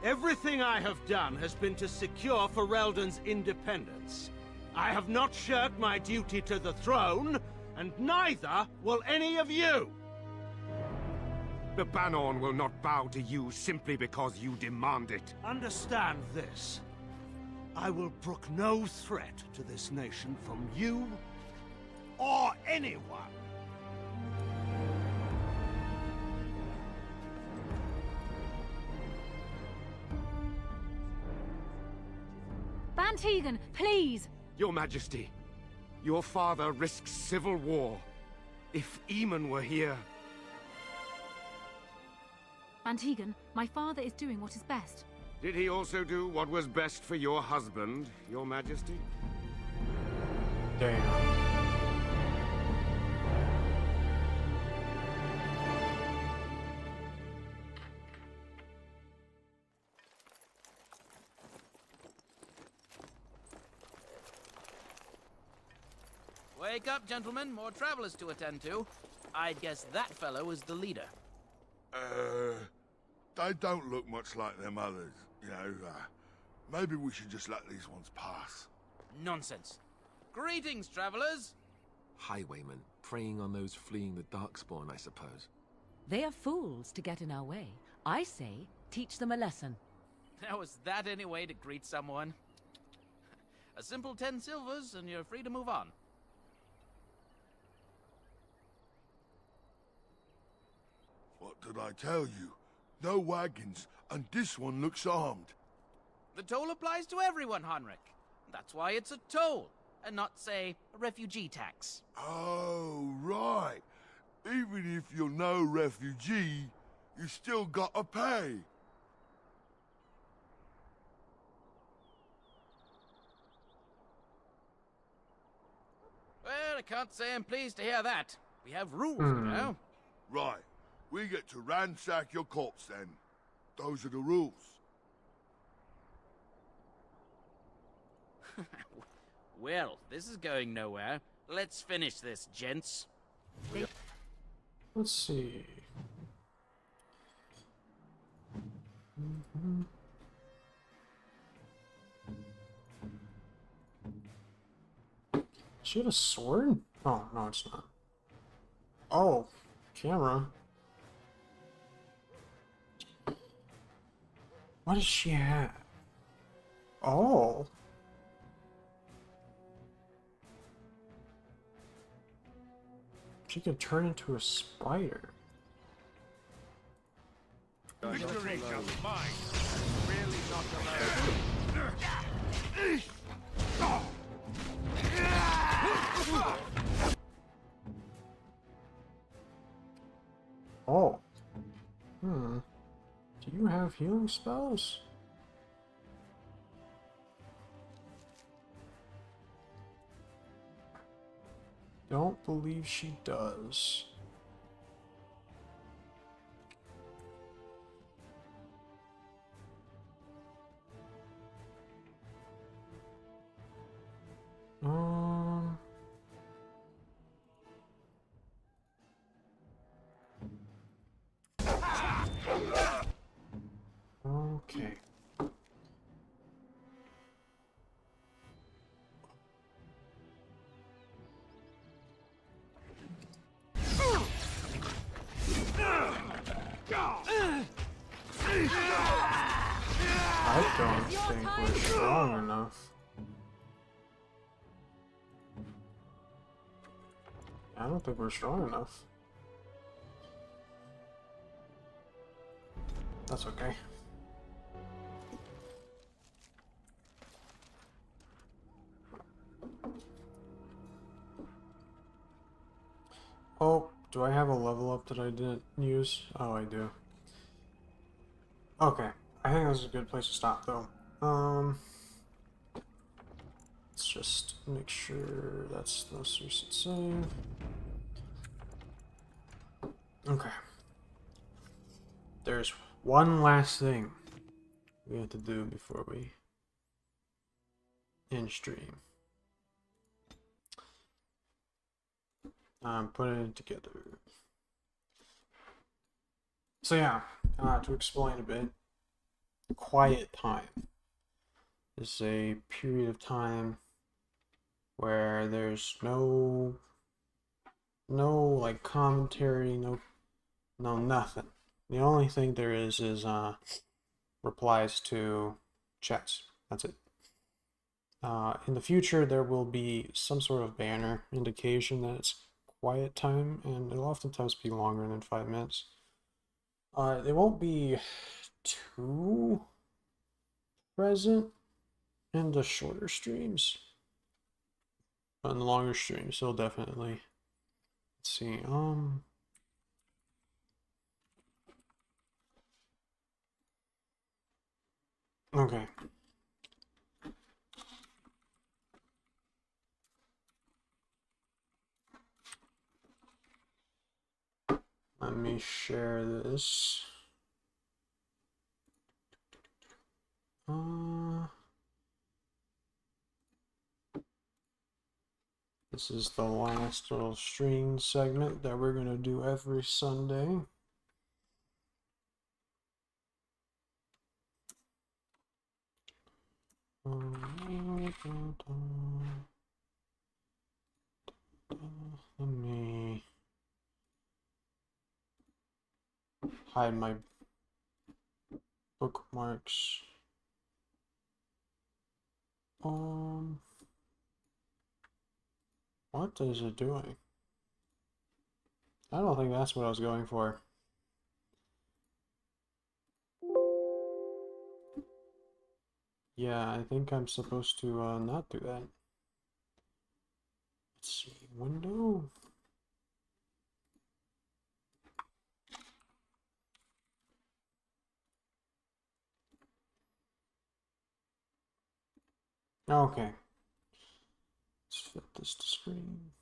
Everything I have done has been to secure Ferelden's independence. I have not shirked my duty to the throne, and neither will any of you! The Banorn will not bow to you simply because you demand it. Understand this. I will brook no threat to this nation from you or anyone. Bantegan, please! Your Majesty, your father risks civil war. If Eamon were here... Bantegan, my father is doing what is best. Did he also do what was best for your husband, Your Majesty? Damn. Wake up, gentlemen. More travelers to attend to. I'd guess that fellow is the leader. They don't look much like them others, you know. Maybe we should just let these ones pass. Nonsense. Greetings, travelers. Highwaymen, preying on those fleeing the Darkspawn, I suppose. They are fools to get in our way. I say, teach them a lesson. Now, is that any way to greet someone? A simple 10 silvers, and you're free to move on. What did I tell you? No wagons, and this one looks armed. The toll applies to everyone, Henrik. That's why it's a toll, and not, say, a refugee tax. Oh, right. Even if you're no refugee, you still gotta pay. Well, I can't say I'm pleased to hear that. We have rules, you know. Right. We get to ransack your corpse then. Those are the rules. Well, this is going nowhere. Let's finish this, gents. Let's see. She had a sword? Oh, no, it's not. Oh, camera. What does she have? Oh. She could turn into a spider. Victory shall be mine. Really not alone. Oh. Do you have healing spells? Don't believe she does. Um. Okay. I don't think we're strong enough. I don't think we're strong enough. That's okay. Oh, do I have a level up that I didn't use? Oh, I do. Okay, I think this is a good place to stop, though. Let's just make sure that's the most recent save. Okay. There's one last thing we have to do before we end stream. I'm putting it together. So yeah, to explain a bit, quiet time is a period of time where there's no like commentary, no nothing. The only thing there is replies to chats. That's it. In the future, there will be some sort of banner indication that it's quiet time, and it'll oftentimes be longer than 5 minutes. It won't be too present in the shorter streams, but in the longer streams, it'll definitely. Let's see. Okay. Let me share this. This is the last little stream segment that we're gonna do every Sunday. Let me hide my bookmarks. What is it doing? I don't think that's what I was going for. Yeah, I think I'm supposed to not do that. Let's see, window. Okay. Let's flip this to screen.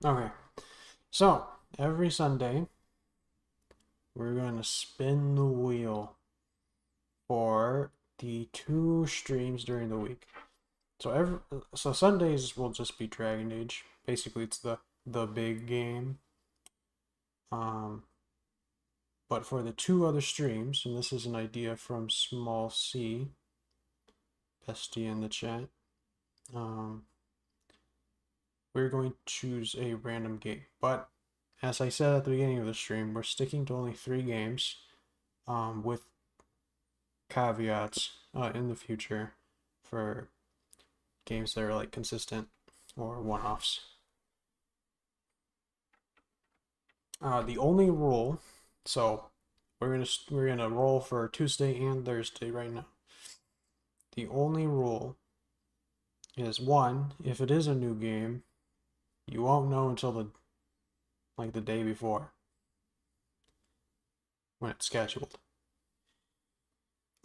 Okay. So, every Sunday, we're going to spin the wheel for the 2 streams during the week. So Sundays will just be Dragon Age. Basically, it's the big game. But for the 2 other streams, and this is an idea from Small C, bestie in the chat, we're going to choose a random game. But as I said at the beginning of the stream, we're sticking to only 3 games, with caveats in the future for games that are like consistent or one-offs. The only rule, so we're gonna roll for Tuesday and Thursday right now. The only rule is, one, if it is a new game, you won't know until the day before when it's scheduled.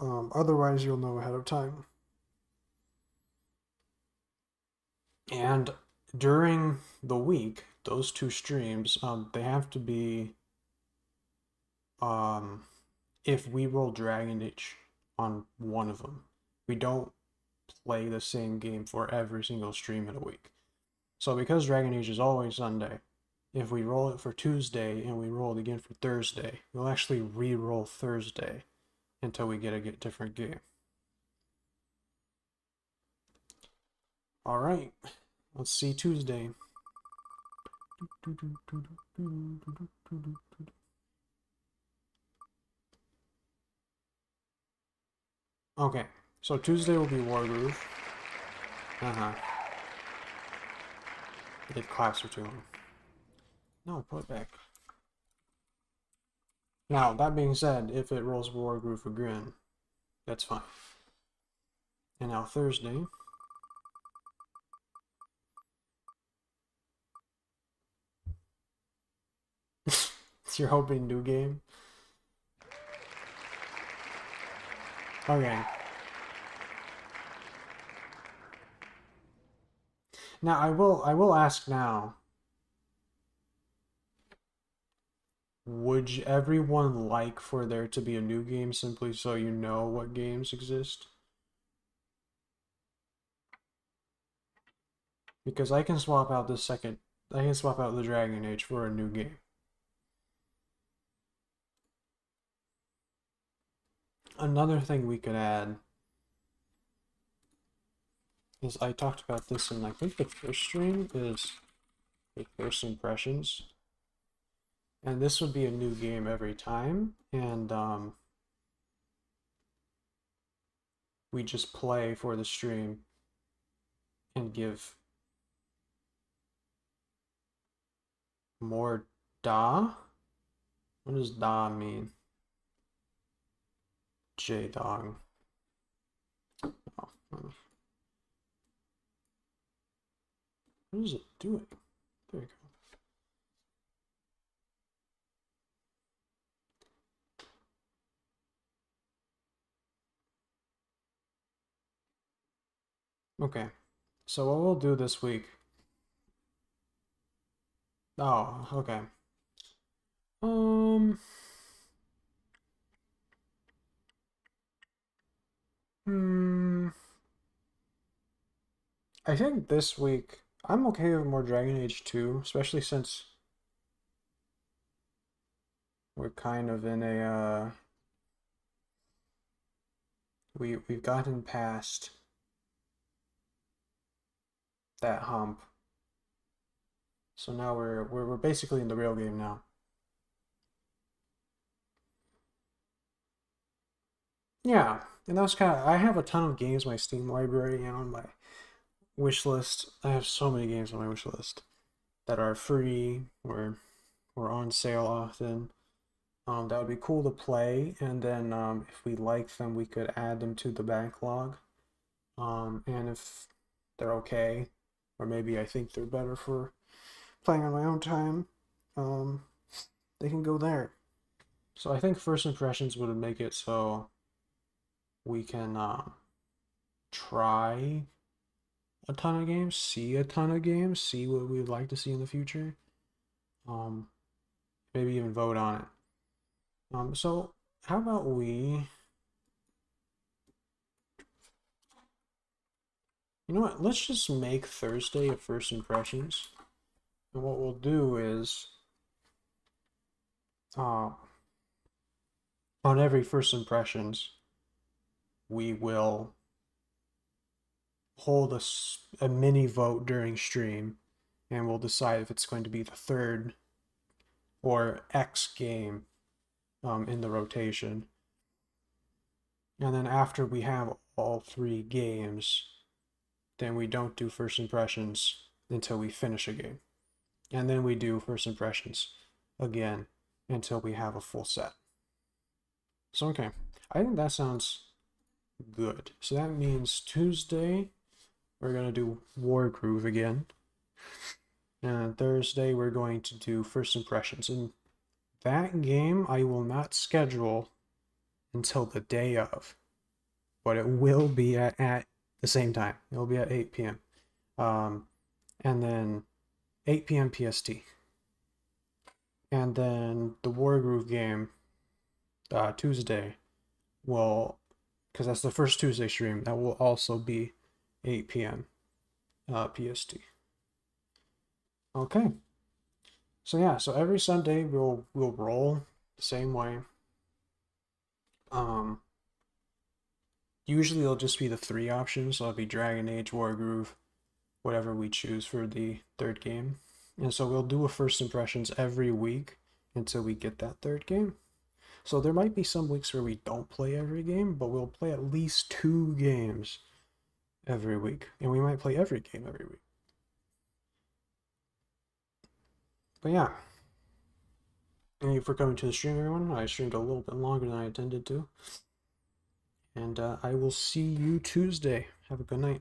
Otherwise, you'll know ahead of time. And during the week, those 2 streams, they have to be, if we roll Dragon Age on one of them, we don't play the same game for every single stream in a week. So because Dragon Age is always Sunday, if we roll it for Tuesday and we roll it again for Thursday, we'll actually re-roll Thursday until we get a different game. Alright, let's see Tuesday. Okay, so Tuesday will be Wargroove. It claps for too long. No, put it back. Now, that being said, if it rolls Wargroove again, that's fine. And now Thursday. It's your hoping new game. Okay. Now I will ask now. Would everyone like for there to be a new game simply so you know what games exist? Because I can swap out the Dragon Age for a new game. Another thing we could add is, I talked about this in, I think, the first stream, is the first impressions. And this would be a new game every time, and we just play for the stream and give more da? What does da mean? J-Dog. Oh, what is it doing? There you go. Okay, so what we'll do this week. Oh, okay. I think this week I'm okay with more Dragon Age 2, especially since we're kind of in a we've gotten past that hump. So now we're basically in the real game now. Yeah, and that's kind of, I have a ton of games in my Steam library and on my wish list. I have so many games on my wish list that are free or on sale often. That would be cool to play, and then if we like them, we could add them to the backlog. And if they're okay, or maybe I think they're better for playing on my own time, they can go there. So I think first impressions would make it so we can try a ton of games, see a ton of games, see what we would like to see in the future. Maybe even vote on it. So how about we... You know what? Let's just make Thursday a first impressions. And what we'll do is, on every first impressions, we will hold a mini vote during stream, and we'll decide if it's going to be the third or X game in the rotation. And then after we have all 3 games, then we don't do first impressions until we finish a game. And then we do first impressions again until we have a full set. So, okay. I think that sounds good. So that means Tuesday, we're going to do Wargroove again. And Thursday, we're going to do first impressions. And that game, I will not schedule until the day of. But it will be at the same time. It will be at 8 p.m. And then 8 p.m. PST. And then the Wargroove game, Tuesday, will, because that's the first Tuesday stream, that will also be 8 p.m. PST. Okay. So yeah, so every Sunday we'll roll the same way. Usually it'll just be the 3 options, so it'll be Dragon Age, Wargroove, whatever we choose for the third game. And so we'll do a first impressions every week until we get that third game. So there might be some weeks where we don't play every game, but we'll play at least 2 games every week. And we might play every game every week. But yeah. Thank you for coming to the stream, everyone. I streamed a little bit longer than I intended to. And I will see you Tuesday. Have a good night.